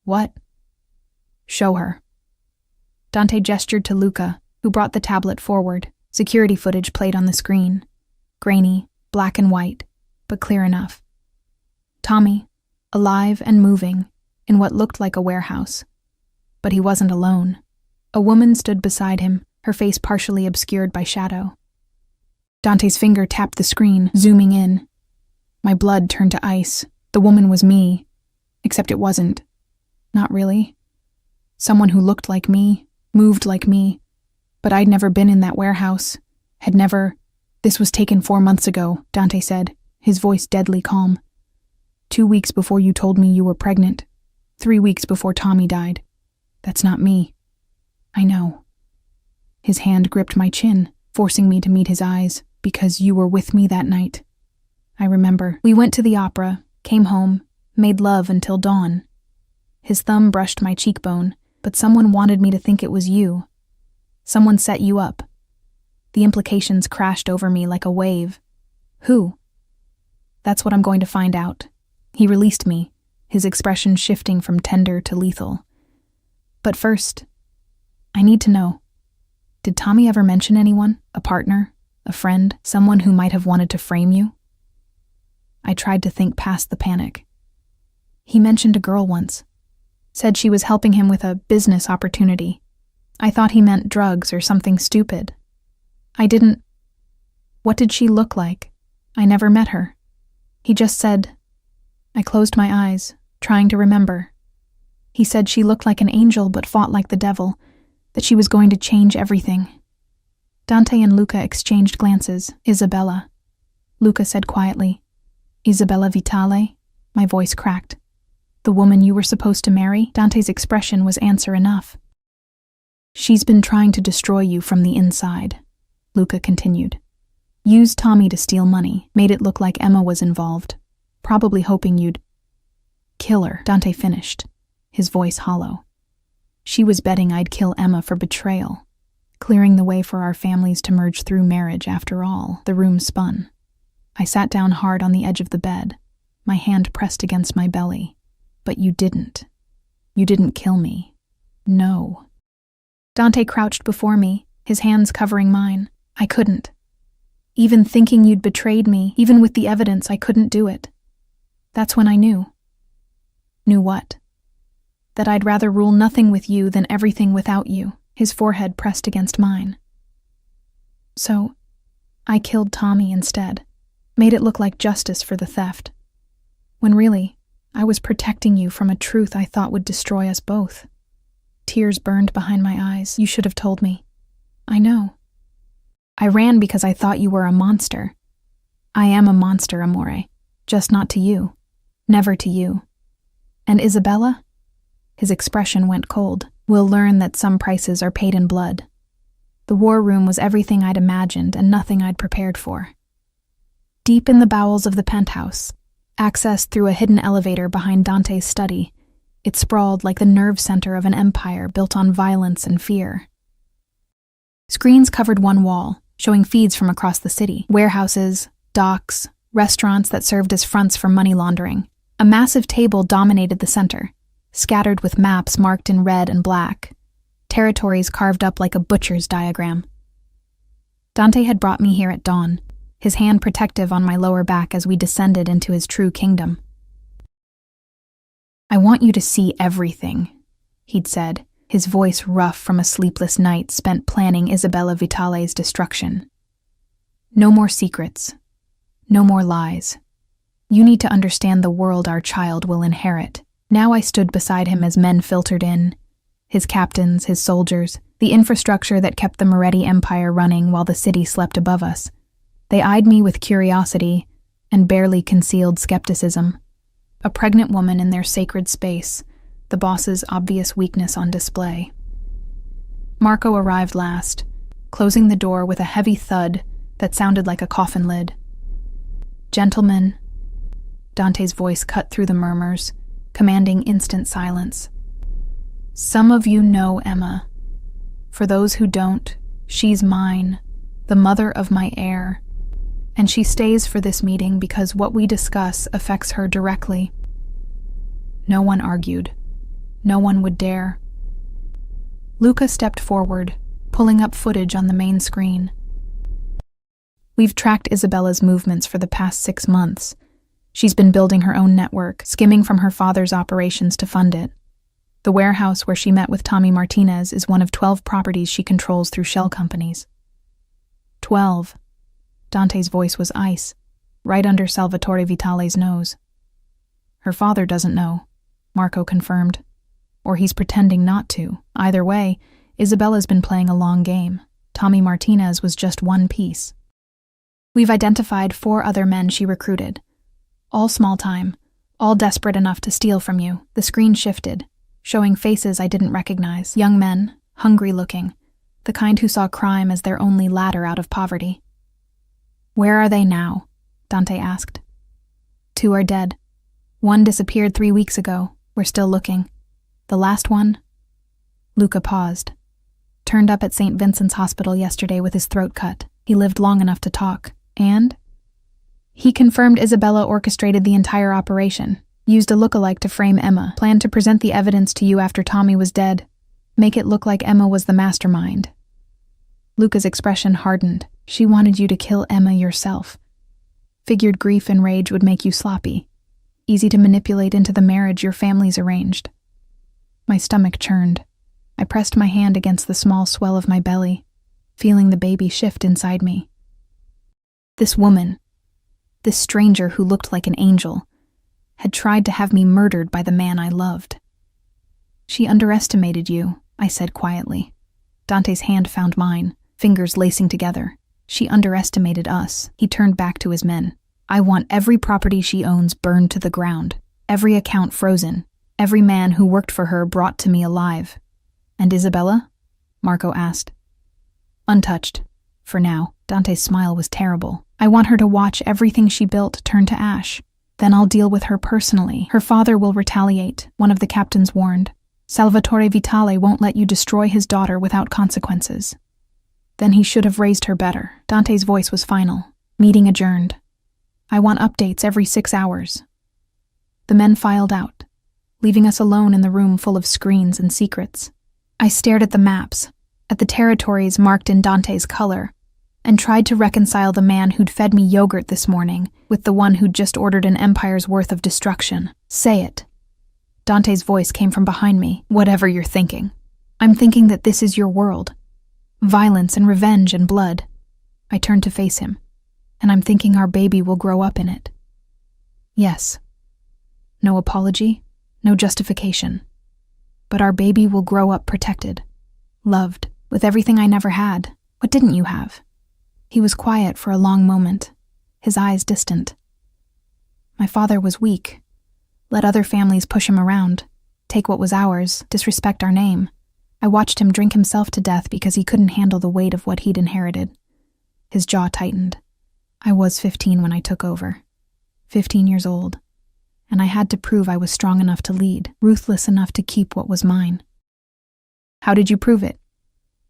"What?" "Show her." Dante gestured to Luca, who brought the tablet forward. Security footage played on the screen. Grainy, black and white, but clear enough. Tommy, alive and moving, in what looked like a warehouse. But he wasn't alone. A woman stood beside him, her face partially obscured by shadow. Dante's finger tapped the screen, zooming in. My blood turned to ice. The woman was me, except it wasn't. Not really. Someone who looked like me, moved like me, but I'd never been in that warehouse, had never... "This was taken 4 months ago," Dante said, his voice deadly calm. 2 weeks before you told me you were pregnant. 3 weeks before Tommy died. That's not me. I know. His hand gripped my chin, forcing me to meet his eyes, because you were with me that night. I remember. We went to the opera, came home, made love until dawn. His thumb brushed my cheekbone, but someone wanted me to think it was you. Someone set you up. The implications crashed over me like a wave. Who? That's what I'm going to find out. He released me, his expression shifting from tender to lethal. But first, I need to know. Did Tommy ever mention anyone? A partner? A friend? Someone who might have wanted to frame you? I tried to think past the panic. He mentioned a girl once. Said she was helping him with a business opportunity. I thought he meant drugs or something stupid. I didn't... What did she look like? I never met her. He just said, I closed my eyes, trying to remember. He said she looked like an angel but fought like the devil, that she was going to change everything. Dante and Luca exchanged glances. Isabella. Luca said quietly. Isabella Vitale? My voice cracked. The woman you were supposed to marry? Dante's expression was answer enough. She's been trying to destroy you from the inside, Luca continued. Used Tommy to steal money, made it look like Emma was involved, probably hoping you'd kill her, Dante finished, his voice hollow. She was betting I'd kill Emma for betrayal, clearing the way for our families to merge through marriage after all. The room spun. I sat down hard on the edge of the bed, my hand pressed against my belly. But you didn't. You didn't kill me. No. Dante crouched before me, his hands covering mine. I couldn't. Even thinking you'd betrayed me, even with the evidence, I couldn't do it. That's when I knew. Knew what? That I'd rather rule nothing with you than everything without you, his forehead pressed against mine. So, I killed Tommy instead, made it look like justice for the theft. When really, I was protecting you from a truth I thought would destroy us both. Tears burned behind my eyes. You should have told me. I know. I ran because I thought you were a monster. I am a monster, Amore. Just not to you. Never to you. And Isabella? His expression went cold. We'll learn that some prices are paid in blood. The war room was everything I'd imagined and nothing I'd prepared for. Deep in the bowels of the penthouse, accessed through a hidden elevator behind Dante's study, it sprawled like the nerve center of an empire built on violence and fear. Screens covered one wall, showing feeds from across the city. Warehouses, docks, restaurants that served as fronts for money laundering. A massive table dominated the center, scattered with maps marked in red and black, territories carved up like a butcher's diagram. Dante had brought me here at dawn, his hand protective on my lower back as we descended into his true kingdom. I want you to see everything, he'd said, his voice rough from a sleepless night spent planning Isabella Vitale's destruction. No more secrets. No more lies. You need to understand the world our child will inherit. Now I stood beside him as men filtered in, his captains, his soldiers, the infrastructure that kept the Moretti Empire running while the city slept above us. They eyed me with curiosity and barely concealed skepticism. A pregnant woman in their sacred space, the boss's obvious weakness on display. Marco arrived last, closing the door with a heavy thud that sounded like a coffin lid. Gentlemen, Dante's voice cut through the murmurs, commanding instant silence. Some of you know Emma. For those who don't, she's mine, the mother of my heir. And she stays for this meeting because what we discuss affects her directly. No one argued. No one would dare. Luca stepped forward, pulling up footage on the main screen. We've tracked Isabella's movements for the past 6 months. She's been building her own network, skimming from her father's operations to fund it. The warehouse where she met with Tommy Martinez is one of 12 properties she controls through shell companies. 12. Dante's voice was ice, right under Salvatore Vitale's nose. Her father doesn't know, Marco confirmed. Or he's pretending not to. Either way, Isabella's been playing a long game. Tommy Martinez was just one piece. We've identified 4 other men she recruited. All small time, all desperate enough to steal from you. The screen shifted, showing faces I didn't recognize. Young men, hungry looking, the kind who saw crime as their only ladder out of poverty. Where are they now? Dante asked. 2 are dead. 1 disappeared 3 weeks ago. We're still looking. The last one? Luca paused. Turned up at St. Vincent's Hospital yesterday with his throat cut. He lived long enough to talk. And? He confirmed Isabella orchestrated the entire operation, used a lookalike to frame Emma, planned to present the evidence to you after Tommy was dead, make it look like Emma was the mastermind. Luca's expression hardened. She wanted you to kill Emma yourself. Figured grief and rage would make you sloppy, easy to manipulate into the marriage your families arranged. My stomach churned. I pressed my hand against the small swell of my belly, feeling the baby shift inside me. This woman, this stranger who looked like an angel, had tried to have me murdered by the man I loved. She underestimated you, I said quietly. Dante's hand found mine, fingers lacing together. She underestimated us. He turned back to his men. I want every property she owns burned to the ground, every account frozen, every man who worked for her brought to me alive. And Isabella? Marco asked. Untouched. For now. Dante's smile was terrible. I want her to watch everything she built turn to ash. Then I'll deal with her personally. Her father will retaliate, one of the captains warned. Salvatore Vitale won't let you destroy his daughter without consequences. Then he should have raised her better. Dante's voice was final. Meeting adjourned. I want updates every 6 hours. The men filed out, leaving us alone in the room full of screens and secrets. I stared at the maps, at the territories marked in Dante's color, and tried to reconcile the man who'd fed me yogurt this morning with the one who'd just ordered an empire's worth of destruction. Say it. Dante's voice came from behind me. Whatever you're thinking. I'm thinking that this is your world. Violence and revenge and blood. I turned to face him, and I'm thinking our baby will grow up in it. Yes. No apology, no justification. But our baby will grow up protected, loved, with everything I never had. What didn't you have? He was quiet for a long moment, his eyes distant. My father was weak. Let other families push him around, take what was ours, disrespect our name. I watched him drink himself to death because he couldn't handle the weight of what he'd inherited. His jaw tightened. I was 15 when I took over. 15 years old. And I had to prove I was strong enough to lead, ruthless enough to keep what was mine. How did you prove it?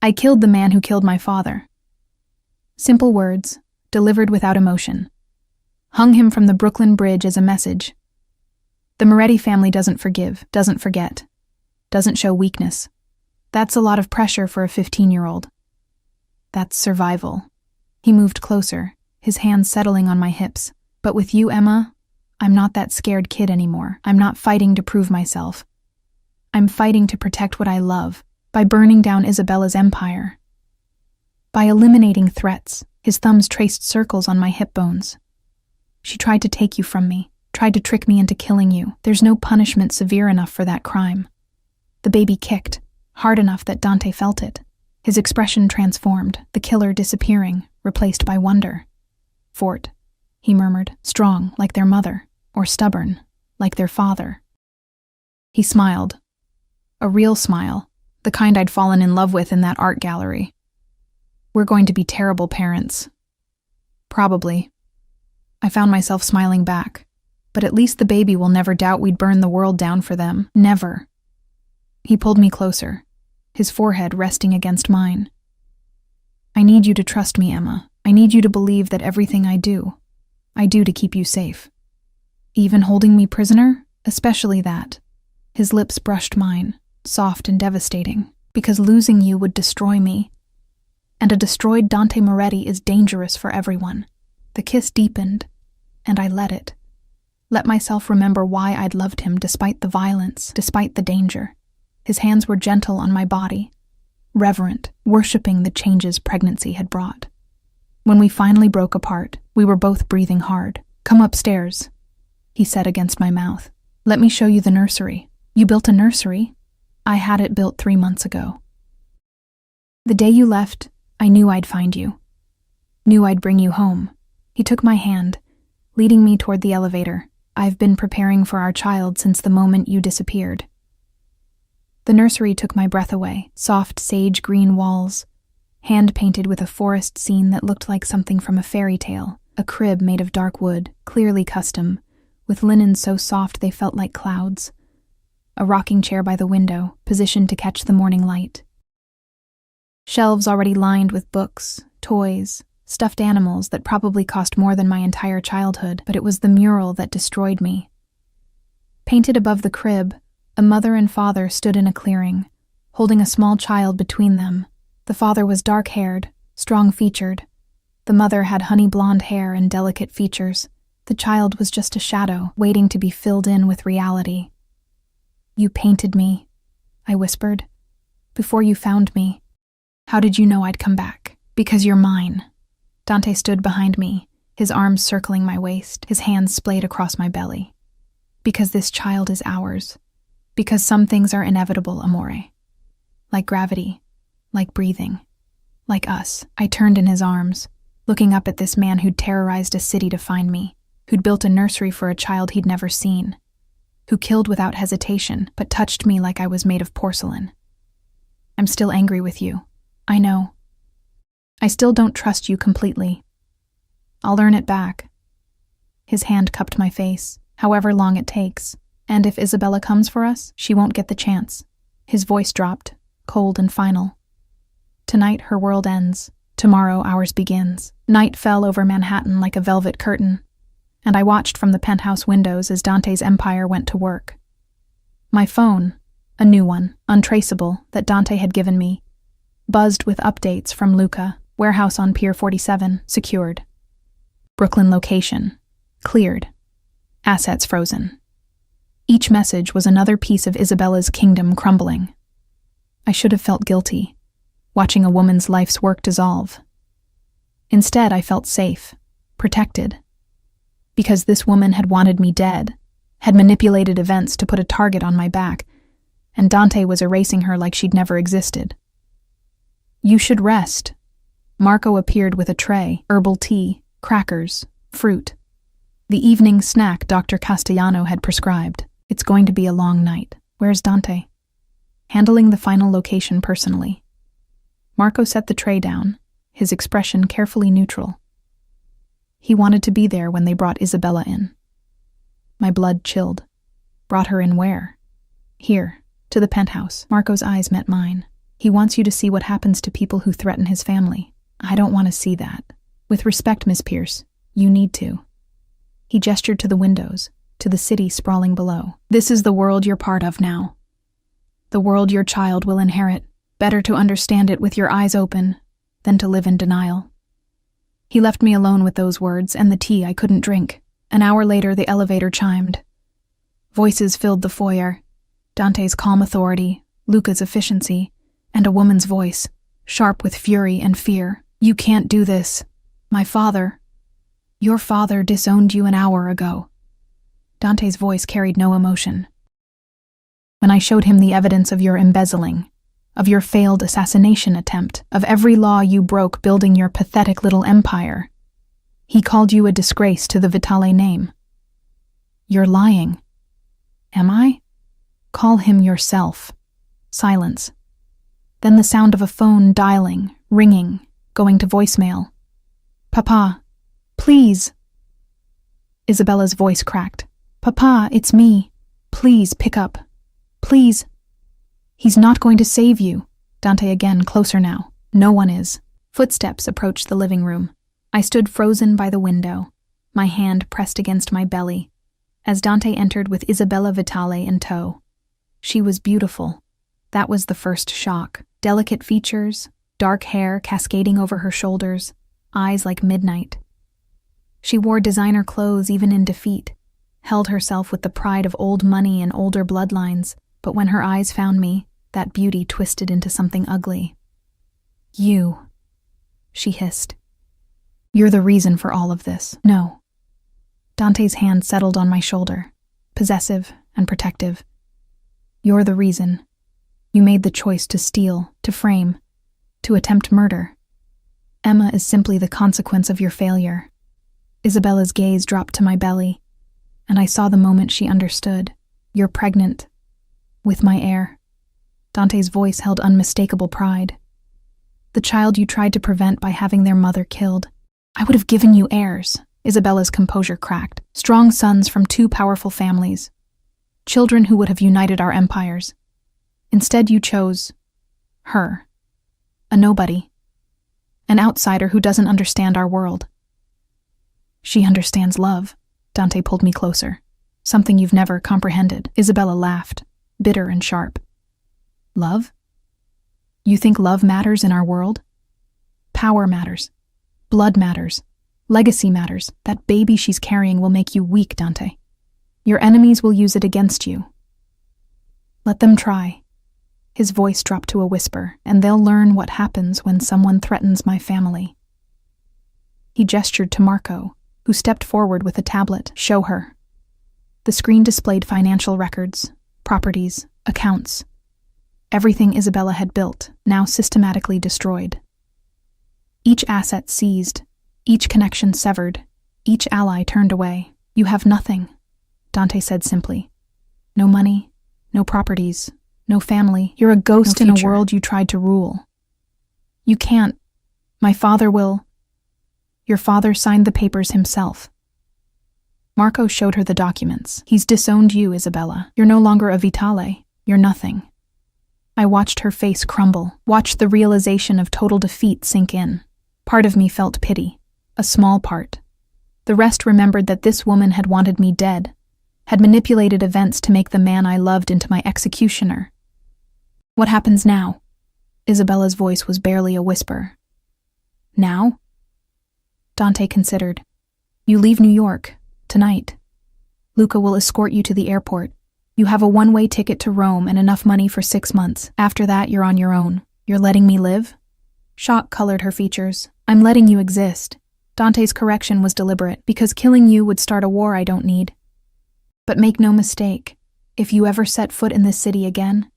I killed the man who killed my father. Simple words, delivered without emotion. Hung him from the Brooklyn Bridge as a message. The Moretti family doesn't forgive, doesn't forget, doesn't show weakness. That's a lot of pressure for a 15-year-old. That's survival. He moved closer, his hands settling on my hips. But with you, Emma, I'm not that scared kid anymore. I'm not fighting to prove myself. I'm fighting to protect what I love, by burning down Isabella's empire. By eliminating threats. His thumbs traced circles on my hip bones. She tried to take you from me, tried to trick me into killing you. There's no punishment severe enough for that crime. The baby kicked, hard enough that Dante felt it. His expression transformed, the killer disappearing, replaced by wonder. Fort, he murmured, strong, like their mother, or stubborn, like their father. He smiled. A real smile, the kind I'd fallen in love with in that art gallery. We're going to be terrible parents. Probably. I found myself smiling back. But at least the baby will never doubt we'd burn the world down for them. Never. He pulled me closer, his forehead resting against mine. I need you to trust me, Emma. I need you to believe that everything I do to keep you safe. Even holding me prisoner? Especially that. His lips brushed mine, soft and devastating, because losing you would destroy me. And a destroyed Dante Moretti is dangerous for everyone. The kiss deepened, and I let it. Let myself remember why I'd loved him despite the violence, despite the danger. His hands were gentle on my body, reverent, worshipping the changes pregnancy had brought. When we finally broke apart, we were both breathing hard. Come upstairs, he said against my mouth. Let me show you the nursery. You built a nursery? I had it built 3 months ago. The day you left, I knew I'd find you. Knew I'd bring you home. He took my hand, leading me toward the elevator. I've been preparing for our child since the moment you disappeared. The nursery took my breath away. Soft sage green walls, hand-painted with a forest scene that looked like something from a fairy tale. A crib made of dark wood, clearly custom, with linens so soft they felt like clouds. A rocking chair by the window, positioned to catch the morning light. Shelves already lined with books, toys, stuffed animals that probably cost more than my entire childhood, but it was the mural that destroyed me. Painted above the crib, a mother and father stood in a clearing, holding a small child between them. The father was dark-haired, strong-featured. The mother had honey-blonde hair and delicate features. The child was just a shadow, waiting to be filled in with reality. You painted me, I whispered, before you found me. How did you know I'd come back? Because you're mine. Dante stood behind me, his arms circling my waist, his hands splayed across my belly. Because this child is ours. Because some things are inevitable, amore. Like gravity, like breathing, like us. I turned in his arms, looking up at this man who'd terrorized a city to find me, who'd built a nursery for a child he'd never seen, who killed without hesitation, but touched me like I was made of porcelain. I'm still angry with you. I know. I still don't trust you completely. I'll earn it back. His hand cupped my face, however long it takes, and if Isabella comes for us, she won't get the chance. His voice dropped, cold and final. Tonight her world ends. Tomorrow ours begins. Night fell over Manhattan like a velvet curtain, and I watched from the penthouse windows as Dante's empire went to work. My phone, a new one, untraceable, that Dante had given me, buzzed with updates from Luca, warehouse on Pier 47, secured. Brooklyn location, cleared. Assets frozen. Each message was another piece of Isabella's kingdom crumbling. I should have felt guilty, watching a woman's life's work dissolve. Instead, I felt safe, protected. Because this woman had wanted me dead, had manipulated events to put a target on my back, and Dante was erasing her like she'd never existed. You should rest. Marco appeared with a tray, herbal tea, crackers, fruit. The evening snack Dr. Castellano had prescribed. It's going to be a long night. Where's Dante? Handling the final location personally. Marco set the tray down, his expression carefully neutral. He wanted to be there when they brought Isabella in. My blood chilled. Brought her in where? Here, to the penthouse. Marco's eyes met mine. He wants you to see what happens to people who threaten his family. I don't want to see that. With respect, Miss Pierce, you need to. He gestured to the windows, to the city sprawling below. This is the world you're part of now. The world your child will inherit. Better to understand it with your eyes open than to live in denial. He left me alone with those words and the tea I couldn't drink. An hour later, the elevator chimed. Voices filled the foyer. Dante's calm authority, Luca's efficiency, and a woman's voice, sharp with fury and fear. You can't do this. My father. Your father disowned you an hour ago. Dante's voice carried no emotion. When I showed him the evidence of your embezzling, of your failed assassination attempt, of every law you broke building your pathetic little empire, he called you a disgrace to the Vitale name. You're lying. Am I? Call him yourself. Silence. Then the sound of a phone dialing, ringing, going to voicemail. Papa, please. Isabella's voice cracked. Papa, it's me. Please pick up. Please. He's not going to save you. Dante again, closer now. No one is. Footsteps approached the living room. I stood frozen by the window, my hand pressed against my belly, as Dante entered with Isabella Vitale in tow. She was beautiful. That was the first shock. Delicate features, dark hair cascading over her shoulders, eyes like midnight. She wore designer clothes even in defeat, held herself with the pride of old money and older bloodlines, but when her eyes found me, that beauty twisted into something ugly. You, she hissed. You're the reason for all of this. No. Dante's hand settled on my shoulder, possessive and protective. You're the reason. You made the choice to steal, to frame, to attempt murder. Emma is simply the consequence of your failure. Isabella's gaze dropped to my belly, and I saw the moment she understood. You're pregnant. With my heir. Dante's voice held unmistakable pride. The child you tried to prevent by having their mother killed. I would have given you heirs. Isabella's composure cracked. Strong sons from two powerful families. Children who would have united our empires. Instead you chose her. A nobody. An outsider who doesn't understand our world. She understands love. Dante pulled me closer. Something you've never comprehended. Isabella laughed, bitter and sharp. Love? You think love matters in our world? Power matters. Blood matters. Legacy matters. That baby she's carrying will make you weak, Dante. Your enemies will use it against you. Let them try. His voice dropped to a whisper, and they'll learn what happens when someone threatens my family. He gestured to Marco, who stepped forward with a tablet. Show her. The screen displayed financial records, properties, accounts. Everything Isabella had built, now systematically destroyed. Each asset seized, each connection severed, each ally turned away. "You have nothing," Dante said simply. "No money, no properties, no family. You're a ghost in a world you tried to rule. You can't. My father will." "Your father signed the papers himself." Marco showed her the documents. "He's disowned you, Isabella. You're no longer a Vitale. You're nothing." I watched her face crumble, watched the realization of total defeat sink in. Part of me felt pity, a small part. The rest remembered that this woman had wanted me dead, had manipulated events to make the man I loved into my executioner. "What happens now?" Isabella's voice was barely a whisper. "Now?" Dante considered. "You leave New York, tonight. Luca will escort you to the airport. You have a one-way ticket to Rome and enough money for 6 months. After that, you're on your own. You're letting me live?" Shock colored her features. "I'm letting you exist." Dante's correction was deliberate, because killing you would start a war I don't need. "But make no mistake, if you ever set foot in this city again,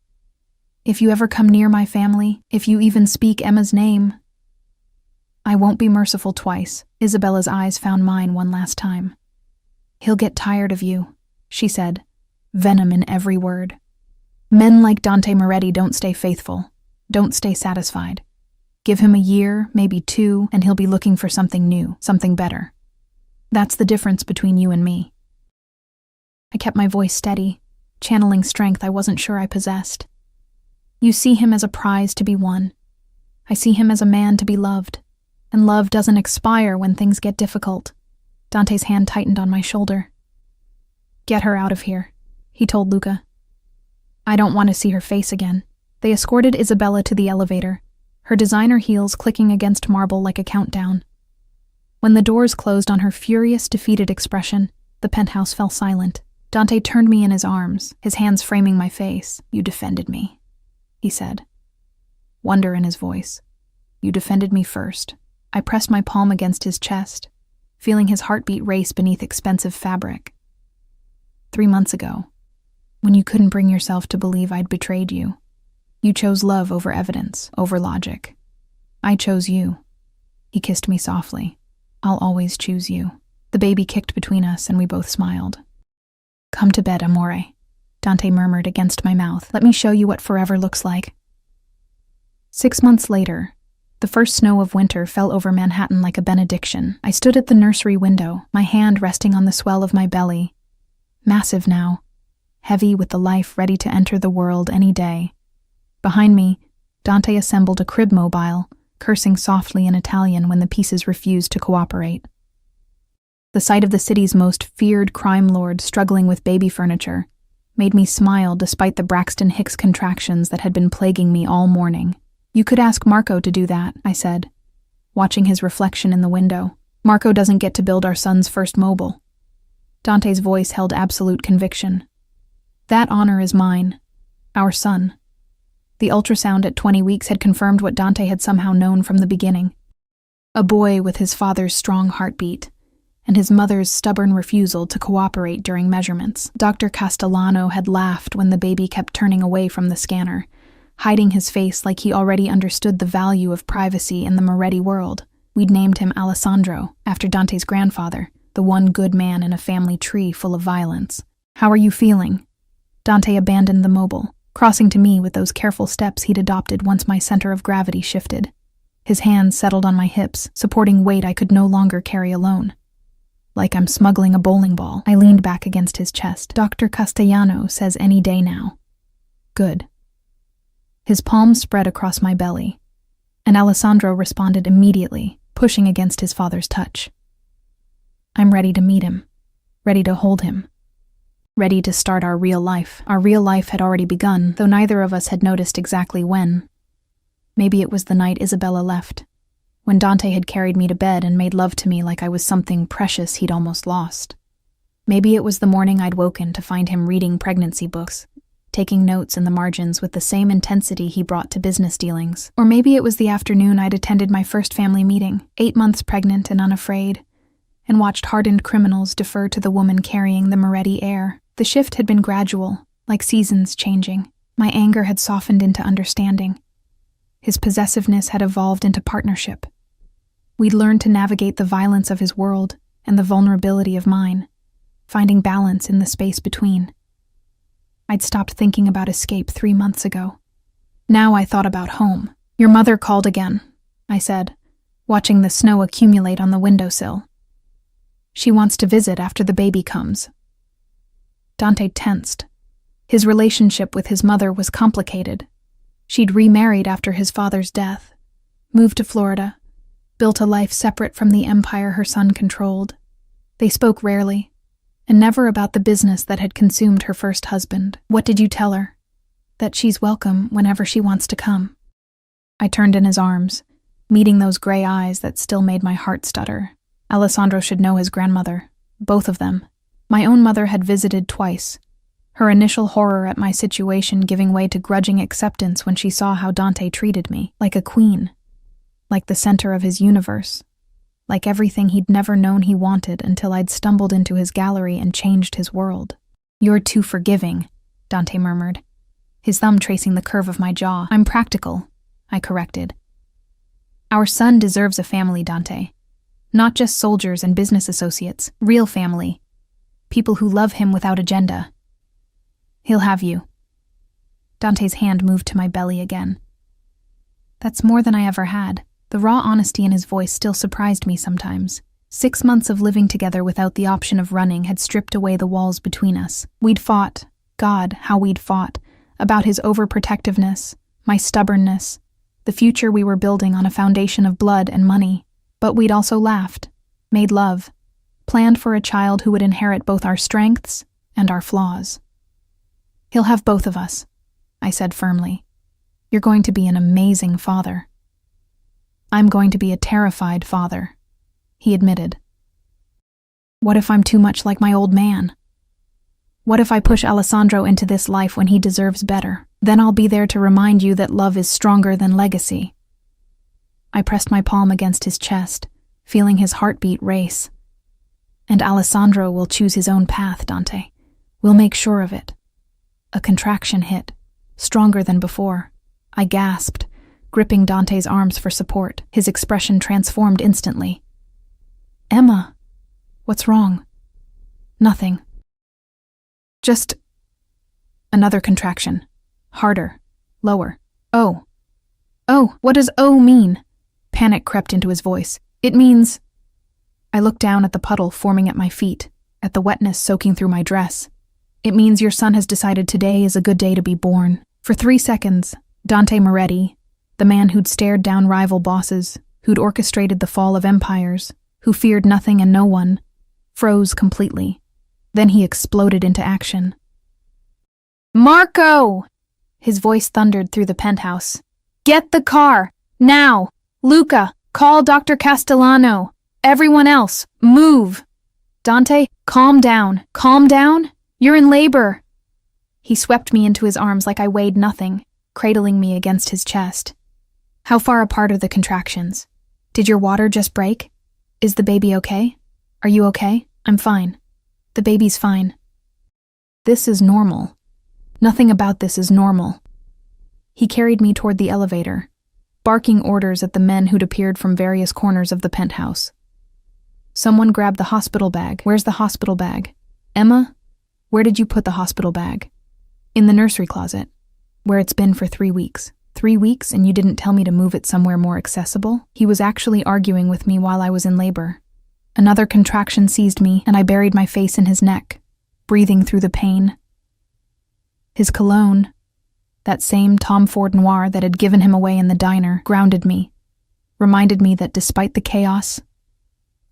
if you ever come near my family, if you even speak Emma's name, I won't be merciful twice." Isabella's eyes found mine one last time. "He'll get tired of you," she said, venom in every word. "Men like Dante Moretti don't stay faithful, don't stay satisfied. Give him a year, maybe 2, and he'll be looking for something new, something better. That's the difference between you and me." I kept my voice steady, channeling strength I wasn't sure I possessed. "You see him as a prize to be won. I see him as a man to be loved, and love doesn't expire when things get difficult." Dante's hand tightened on my shoulder. "Get her out of here," he told Luca. "I don't want to see her face again." They escorted Isabella to the elevator, her designer heels clicking against marble like a countdown. When the doors closed on her furious, defeated expression, the penthouse fell silent. Dante turned me in his arms, his hands framing my face. "You defended me," he said. Wonder in his voice. "You defended me first." I pressed my palm against his chest, feeling his heartbeat race beneath expensive fabric. 3 months ago, when you couldn't bring yourself to believe I'd betrayed you, you chose love over evidence, over logic. I chose you. He kissed me softly. "I'll always choose you." The baby kicked between us and we both smiled. "Come to bed, amore," Dante murmured against my mouth. "Let me show you what forever looks like." 6 months later, the first snow of winter fell over Manhattan like a benediction. I stood at the nursery window, my hand resting on the swell of my belly. Massive now, heavy with the life ready to enter the world any day. Behind me, Dante assembled a crib mobile, cursing softly in Italian when the pieces refused to cooperate. The sight of the city's most feared crime lord struggling with baby furniture made me smile despite the Braxton Hicks contractions that had been plaguing me all morning. "You could ask Marco to do that," I said, watching his reflection in the window. "Marco doesn't get to build our son's first mobile." Dante's voice held absolute conviction. "That honor is mine, our son." The ultrasound at 20 weeks had confirmed what Dante had somehow known from the beginning. A boy with his father's strong heartbeat, and his mother's stubborn refusal to cooperate during measurements. Dr. Castellano had laughed when the baby kept turning away from the scanner, hiding his face like he already understood the value of privacy in the Moretti world. We'd named him Alessandro, after Dante's grandfather, the one good man in a family tree full of violence. "How are you feeling?" Dante abandoned the mobile, crossing to me with those careful steps he'd adopted once my center of gravity shifted. His hands settled on my hips, supporting weight I could no longer carry alone. Like I'm smuggling a bowling ball, I leaned back against his chest. "Dr. Castellano says any day now." "Good." His palms spread across my belly, and Alessandro responded immediately, pushing against his father's touch. "I'm ready to meet him, ready to hold him, ready to start our real life." Our real life had already begun, though neither of us had noticed exactly when. Maybe it was the night Isabella left, when Dante had carried me to bed and made love to me like I was something precious he'd almost lost. Maybe it was the morning I'd woken to find him reading pregnancy books, taking notes in the margins with the same intensity he brought to business dealings. Or maybe it was the afternoon I'd attended my first family meeting, 8 months pregnant and unafraid, and watched hardened criminals defer to the woman carrying the Moretti air. The shift had been gradual, like seasons changing. My anger had softened into understanding. His possessiveness had evolved into partnership. We'd learned to navigate the violence of his world and the vulnerability of mine, finding balance in the space between. I'd stopped thinking about escape 3 months ago. Now I thought about home. "Your mother called again," I said, watching the snow accumulate on the windowsill. "She wants to visit after the baby comes." Dante tensed. His relationship with his mother was complicated. She'd remarried after his father's death, moved to Florida, built a life separate from the empire her son controlled. They spoke rarely, and never about the business that had consumed her first husband. "What did you tell her?" "That she's welcome whenever she wants to come." I turned in his arms, meeting those gray eyes that still made my heart stutter. Alessandro should know his grandmother, both of them. My own mother had visited twice, her initial horror at my situation giving way to grudging acceptance when she saw how Dante treated me, like a queen, like the center of his universe, like everything he'd never known he wanted until I'd stumbled into his gallery and changed his world. "You're too forgiving," Dante murmured, his thumb tracing the curve of my jaw. "I'm practical," I corrected. "Our son deserves a family, Dante. Not just soldiers and business associates, real family. People who love him without agenda. He'll have you." Dante's hand moved to my belly again. That's more than I ever had. The raw honesty in his voice still surprised me sometimes. 6 months of living together without the option of running had stripped away the walls between us. We'd fought, God, how we'd fought, about his overprotectiveness, my stubbornness, the future we were building on a foundation of blood and money. But we'd also laughed, made love, planned for a child who would inherit both our strengths and our flaws. "He'll have both of us," I said firmly. "You're going to be an amazing father." "I'm going to be a terrified father," he admitted. "What if I'm too much like my old man? What if I push Alessandro into this life when he deserves better? Then I'll be there to remind you that love is stronger than legacy." I pressed my palm against his chest, feeling his heartbeat race. "And Alessandro will choose his own path, Dante. We'll make sure of it." A contraction hit, stronger than before. I gasped, gripping Dante's arms for support. His expression transformed instantly. "Emma, what's wrong?" "Nothing. Just..." Another contraction. Harder. Lower. "Oh. Oh, what does oh mean?" Panic crept into his voice. "It means..." I looked down at the puddle forming at my feet, at the wetness soaking through my dress. "It means your son has decided today is a good day to be born." For 3 seconds, Dante Moretti, the man who'd stared down rival bosses, who'd orchestrated the fall of empires, who feared nothing and no one, froze completely. Then he exploded into action. "Marco!" His voice thundered through the penthouse. "Get the car! Now! Luca, call Dr. Castellano! Everyone else, move! Dante, calm down! Calm down! You're in labor!" He swept me into his arms like I weighed nothing, cradling me against his chest. "How far apart are the contractions? Did your water just break? Is the baby okay? Are you okay?" "I'm fine. The baby's fine." "This is normal. Nothing about this is normal." He carried me toward the elevator, barking orders at the men who'd appeared from various corners of the penthouse. Someone grabbed the hospital bag. "Where's the hospital bag? Emma, where did you put the hospital bag?" "In the nursery closet, where it's been for 3 weeks. 3 weeks, and you didn't tell me to move it somewhere more accessible?" He was actually arguing with me while I was in labor. Another contraction seized me, and I buried my face in his neck, breathing through the pain. His cologne, that same Tom Ford Noir that had given him away in the diner, grounded me, reminded me that despite the chaos,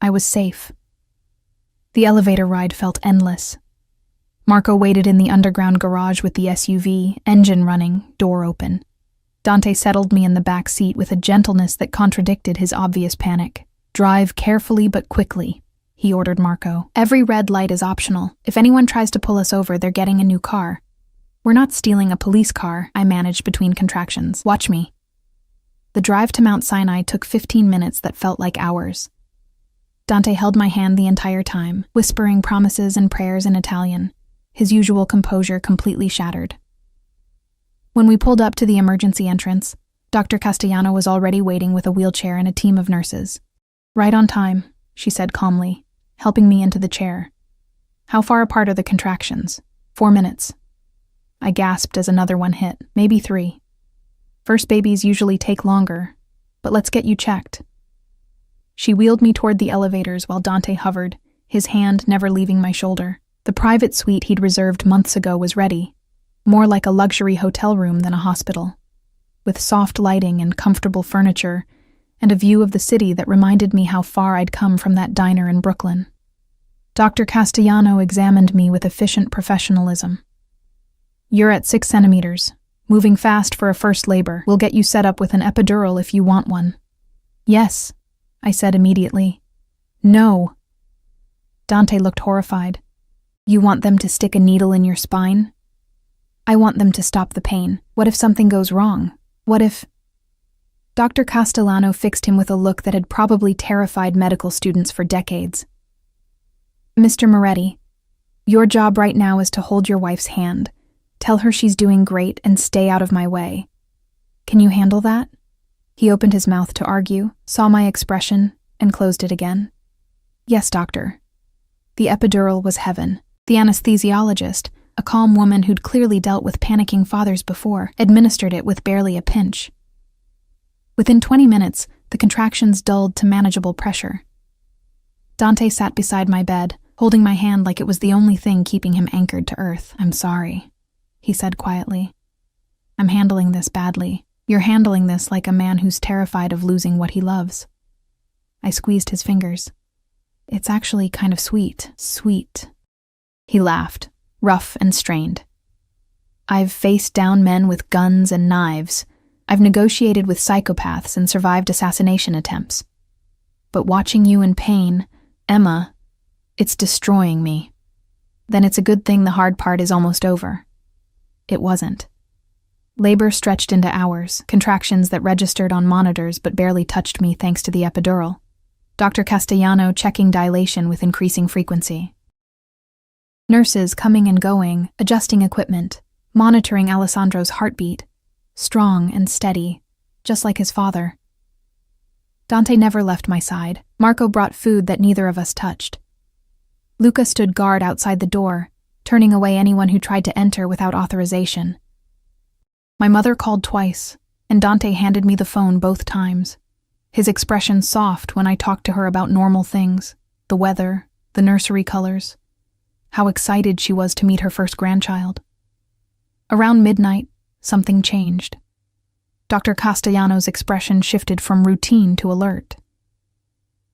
I was safe. The elevator ride felt endless. Marco waited in the underground garage with the SUV, engine running, door open. Dante settled me in the back seat with a gentleness that contradicted his obvious panic. "Drive carefully but quickly," he ordered Marco. "Every red light is optional. If anyone tries to pull us over, they're getting a new car." "We're not stealing a police car," I managed between contractions. "Watch me." The drive to Mount Sinai took 15 minutes that felt like hours. Dante held my hand the entire time, whispering promises and prayers in Italian, his usual composure completely shattered. When we pulled up to the emergency entrance, Dr. Castellano was already waiting with a wheelchair and a team of nurses. "Right on time," she said calmly, helping me into the chair. "How far apart are the contractions?" 4 minutes. I gasped as another one hit, maybe 3. First babies usually take longer, but let's get you checked. She wheeled me toward the elevators while Dante hovered, his hand never leaving my shoulder. The private suite he'd reserved months ago was ready, more like a luxury hotel room than a hospital, with soft lighting and comfortable furniture, and a view of the city that reminded me how far I'd come from that diner in Brooklyn. Dr. Castellano examined me with efficient professionalism. "You're at 6 centimeters. Moving fast for a first labor. We'll get you set up with an epidural if you want one." "Yes," I said immediately. "No." Dante looked horrified. "You want them to stick a needle in your spine?" "I want them to stop the pain. What if something goes wrong? What if—" Dr. Castellano fixed him with a look that had probably terrified medical students for decades. "Mr. Moretti, your job right now is to hold your wife's hand. Tell her she's doing great and stay out of my way. Can you handle that?" He opened his mouth to argue, saw my expression, and closed it again. "Yes, doctor." The epidural was heaven. The anesthesiologist, a calm woman who'd clearly dealt with panicking fathers before, administered it with barely a pinch. Within 20 minutes, the contractions dulled to manageable pressure. Dante sat beside my bed, holding my hand like it was the only thing keeping him anchored to earth. "I'm sorry," he said quietly. "I'm handling this badly. You're handling this like a man who's terrified of losing what he loves." I squeezed his fingers. "It's actually kind of sweet." "Sweet." He laughed, rough and strained. "I've faced down men with guns and knives. I've negotiated with psychopaths and survived assassination attempts. But watching you in pain, Emma, it's destroying me. Then it's a good thing the hard part is almost over." It wasn't. Labor stretched into hours, contractions that registered on monitors but barely touched me thanks to the epidural. Dr. Castellano checking dilation with increasing frequency. Nurses coming and going, adjusting equipment, monitoring Alessandro's heartbeat, strong and steady, just like his father. Dante never left my side. Marco brought food that neither of us touched. Luca stood guard outside the door, turning away anyone who tried to enter without authorization. My mother called twice, and Dante handed me the phone both times, his expression soft when I talked to her about normal things, the weather, the nursery colors, how excited she was to meet her first grandchild. Around midnight, something changed. Dr. Castellano's expression shifted from routine to alert.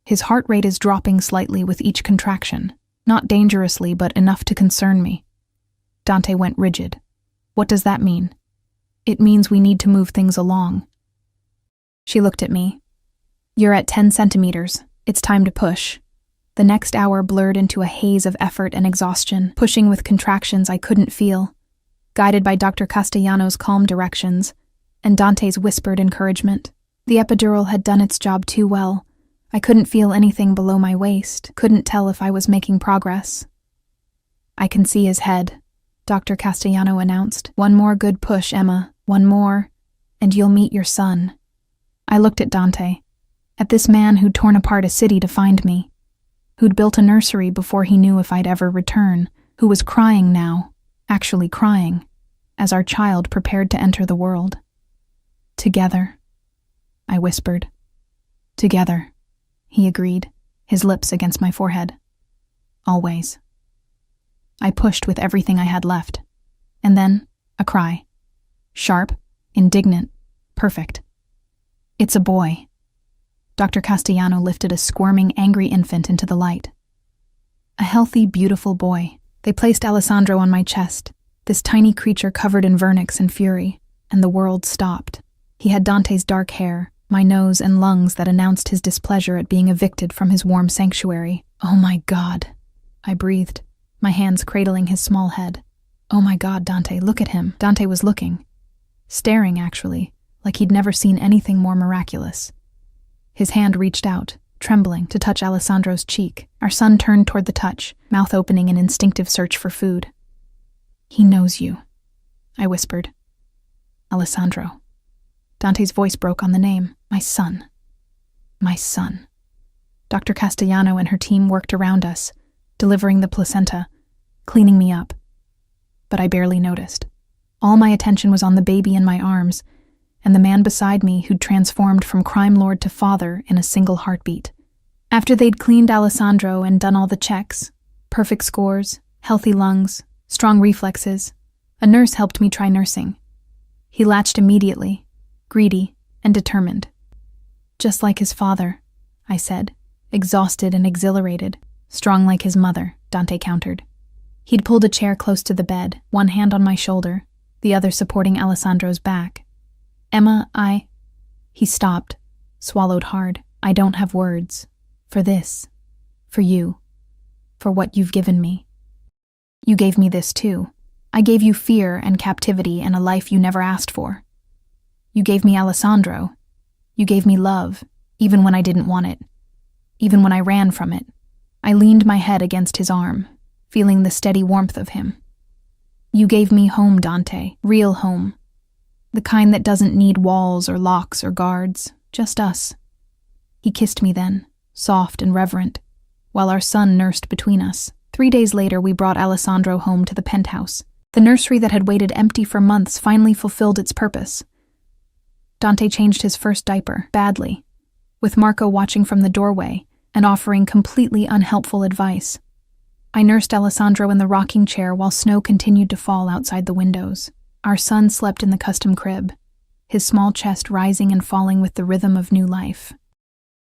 His heart rate is dropping slightly with each contraction, not dangerously, but enough to concern me. Dante went rigid. "What does that mean?" "It means we need to move things along." She looked at me. "You're at 10 centimeters. It's time to push." The next hour blurred into a haze of effort and exhaustion, pushing with contractions I couldn't feel, guided by Dr. Castellano's calm directions and Dante's whispered encouragement. The epidural had done its job too well. I couldn't feel anything below my waist, couldn't tell if I was making progress. "I can see his head," Dr. Castellano announced. "One more good push, Emma. One more, and you'll meet your son." I looked at Dante, at this man who'd torn apart a city to find me, who'd built a nursery before he knew if I'd ever return, who was crying now, actually crying, as our child prepared to enter the world. "Together," I whispered. "Together," he agreed, his lips against my forehead. "Always." I pushed with everything I had left. And then, a cry. Sharp, indignant, perfect. "It's a boy." Dr. Castellano lifted a squirming, angry infant into the light. A healthy, beautiful boy. They placed Alessandro on my chest, this tiny creature covered in vernix and fury, and the world stopped. He had Dante's dark hair, my nose and lungs that announced his displeasure at being evicted from his warm sanctuary. "Oh my God," I breathed, my hands cradling his small head. "Oh my God, Dante, look at him." Dante was looking. Staring, actually, like he'd never seen anything more miraculous. His hand reached out, trembling, to touch Alessandro's cheek. Our son turned toward the touch, mouth opening in instinctive search for food. "He knows you," I whispered. "Alessandro." Dante's voice broke on the name. "My son. My son." Dr. Castellano and her team worked around us, delivering the placenta, cleaning me up. But I barely noticed. All my attention was on the baby in my arms, and the man beside me who'd transformed from crime lord to father in a single heartbeat. After they'd cleaned Alessandro and done all the checks, perfect scores, healthy lungs, strong reflexes, a nurse helped me try nursing. He latched immediately, greedy and determined. "Just like his father," I said, exhausted and exhilarated. "Strong like his mother," Dante countered. He'd pulled a chair close to the bed, one hand on my shoulder, the other supporting Alessandro's back. "Emma, He stopped, swallowed hard. "I don't have words. For this. For you. For what you've given me. You gave me this too. I gave you fear and captivity and a life you never asked for. You gave me Alessandro. You gave me love, even when I didn't want it. Even when I ran from it." I leaned my head against his arm, feeling the steady warmth of him. "You gave me home, Dante. Real home. The kind that doesn't need walls or locks or guards. Just us." He kissed me then, soft and reverent, while our son nursed between us. 3 days later, we brought Alessandro home to the penthouse. The nursery that had waited empty for months finally fulfilled its purpose. Dante changed his first diaper, badly, with Marco watching from the doorway and offering completely unhelpful advice. I nursed Alessandro in the rocking chair while snow continued to fall outside the windows. Our son slept in the custom crib, his small chest rising and falling with the rhythm of new life.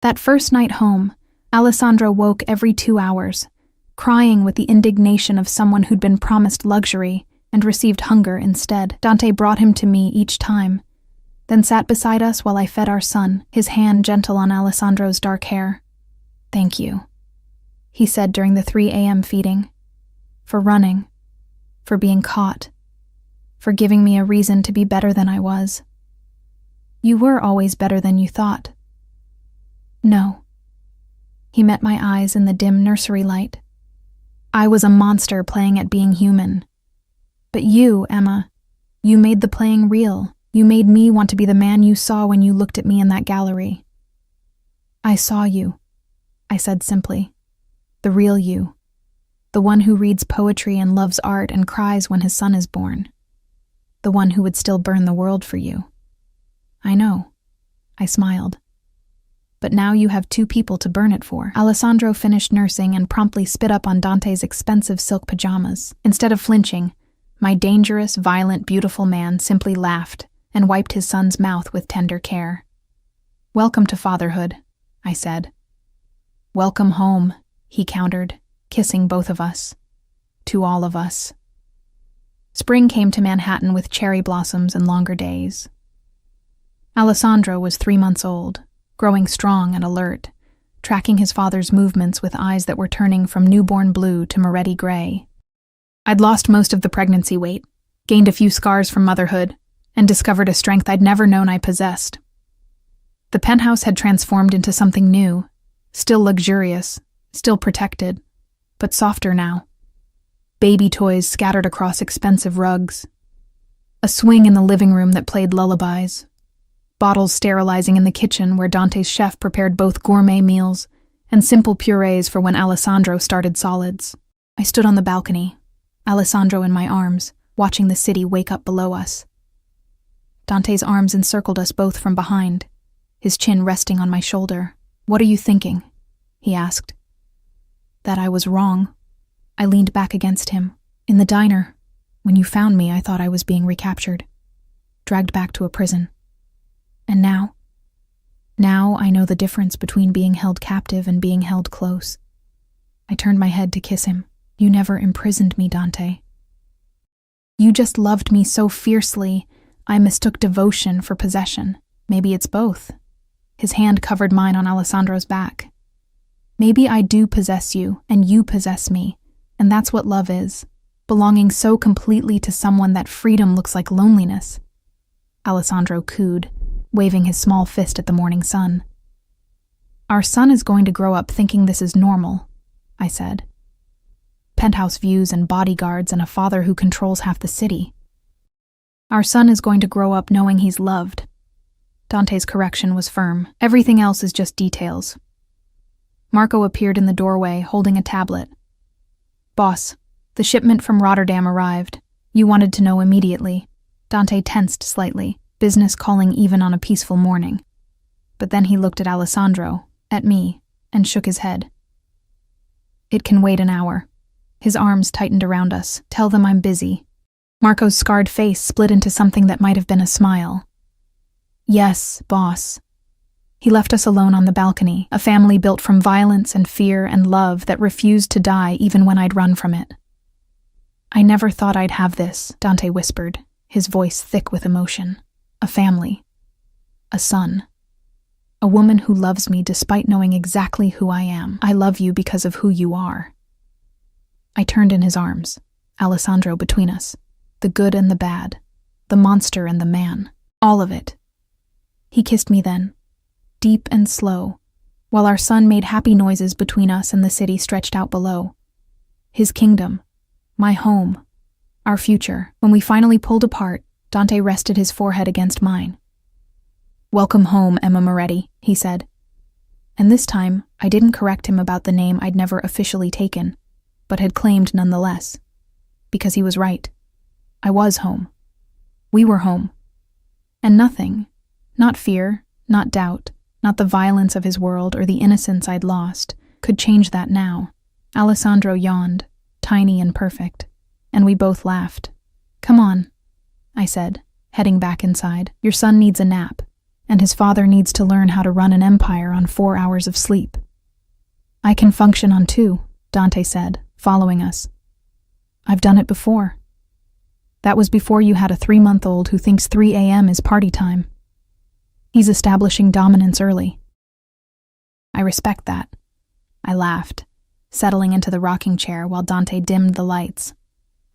That first night home, Alessandro woke every 2 hours, crying with the indignation of someone who'd been promised luxury and received hunger instead. Dante brought him to me each time, then sat beside us while I fed our son, his hand gentle on Alessandro's dark hair. "Thank you," he said during the 3 a.m. feeding. "For running, for being caught, for giving me a reason to be better than I was. You were always better than you thought." "No." He met my eyes in the dim nursery light. "I was a monster playing at being human. But you, Emma, you made the playing real. You made me want to be the man you saw when you looked at me in that gallery." "I saw you," I said simply. "The real you. The one who reads poetry and loves art and cries when his son is born. The one who would still burn the world for you." "I know," I smiled. "But now you have 2 people to burn it for." Alessandro finished nursing and promptly spit up on Dante's expensive silk pajamas. Instead of flinching, my dangerous, violent, beautiful man simply laughed and wiped his son's mouth with tender care. "Welcome to fatherhood," I said. "Welcome home," he countered, kissing both of us. "To all of us." Spring came to Manhattan with cherry blossoms and longer days. Alessandro was 3 months old, growing strong and alert, tracking his father's movements with eyes that were turning from newborn blue to Moretti gray. I'd lost most of the pregnancy weight, gained a few scars from motherhood, and discovered a strength I'd never known I possessed. The penthouse had transformed into something new, still luxurious, still protected, but softer now. Baby toys scattered across expensive rugs. A swing in the living room that played lullabies. Bottles sterilizing in the kitchen where Dante's chef prepared both gourmet meals and simple purees for when Alessandro started solids. I stood on the balcony, Alessandro in my arms, watching the city wake up below us. Dante's arms encircled us both from behind, his chin resting on my shoulder. "What are you thinking?" he asked. "That I was wrong." I leaned back against him. "In the diner, when you found me, I thought I was being recaptured, dragged back to a prison. And now? Now I know the difference between being held captive and being held close." I turned my head to kiss him. "You never imprisoned me, Dante. You just loved me so fiercely, I mistook devotion for possession. Maybe it's both." His hand covered mine on Alessandro's back. "Maybe I do possess you, and you possess me, and that's what love is, belonging so completely to someone that freedom looks like loneliness." Alessandro cooed, waving his small fist at the morning sun. Our son is going to grow up thinking this is normal, I said. Penthouse views and bodyguards and a father who controls half the city. Our son is going to grow up knowing he's loved. Dante's correction was firm. Everything else is just details. Marco appeared in the doorway, holding a tablet. Boss, the shipment from Rotterdam arrived. You wanted to know immediately. Dante tensed slightly, business calling even on a peaceful morning. But then he looked at Alessandro, at me, and shook his head. It can wait an hour. His arms tightened around us. Tell them I'm busy. Marco's scarred face split into something that might have been a smile. Yes, boss. He left us alone on the balcony, a family built from violence and fear and love that refused to die even when I'd run from it. I never thought I'd have this, Dante whispered, his voice thick with emotion. A family. A son. A woman who loves me despite knowing exactly who I am. I love you because of who you are. I turned in his arms, Alessandro between us. The good and the bad. The monster and the man. All of it. He kissed me then, deep and slow, while our son made happy noises between us and the city stretched out below. His kingdom, my home, our future. When we finally pulled apart, Dante rested his forehead against mine. Welcome home, Emma Moretti, he said. And this time, I didn't correct him about the name I'd never officially taken, but had claimed nonetheless. Because he was right. I was home. We were home. And nothing, not fear, not doubt, not the violence of his world or the innocence I'd lost, could change that now. Alessandro yawned, tiny and perfect, and we both laughed. Come on, I said, heading back inside. Your son needs a nap, and his father needs to learn how to run an empire on 4 hours of sleep. I can function on 2, Dante said, following us. I've done it before. That was before you had a 3-month-old who thinks 3 a.m. is party time. He's establishing dominance early. I respect that. I laughed, settling into the rocking chair while Dante dimmed the lights.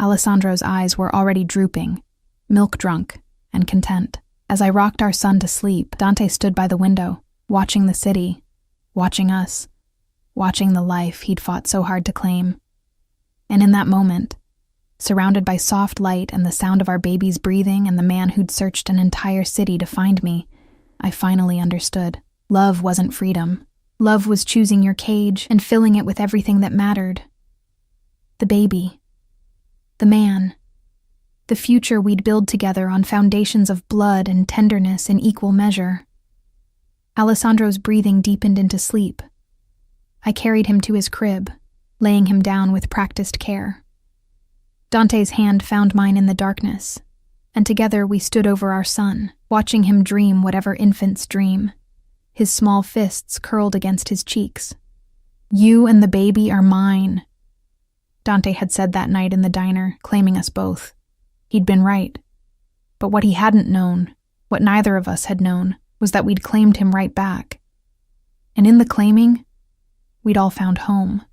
Alessandro's eyes were already drooping, milk-drunk, and content. As I rocked our son to sleep, Dante stood by the window, watching the city, watching us, watching the life he'd fought so hard to claim. And in that moment, surrounded by soft light and the sound of our baby's breathing and the man who'd searched an entire city to find me, I finally understood. Love wasn't freedom. Love was choosing your cage and filling it with everything that mattered. The baby. The man. The future we'd build together on foundations of blood and tenderness in equal measure. Alessandro's breathing deepened into sleep. I carried him to his crib, laying him down with practiced care. Dante's hand found mine in the darkness, and together we stood over our son, watching him dream whatever infants dream, his small fists curled against his cheeks. You and the baby are mine, Dante had said that night in the diner, claiming us both. He'd been right. But what he hadn't known, what neither of us had known, was that we'd claimed him right back. And in the claiming, we'd all found home.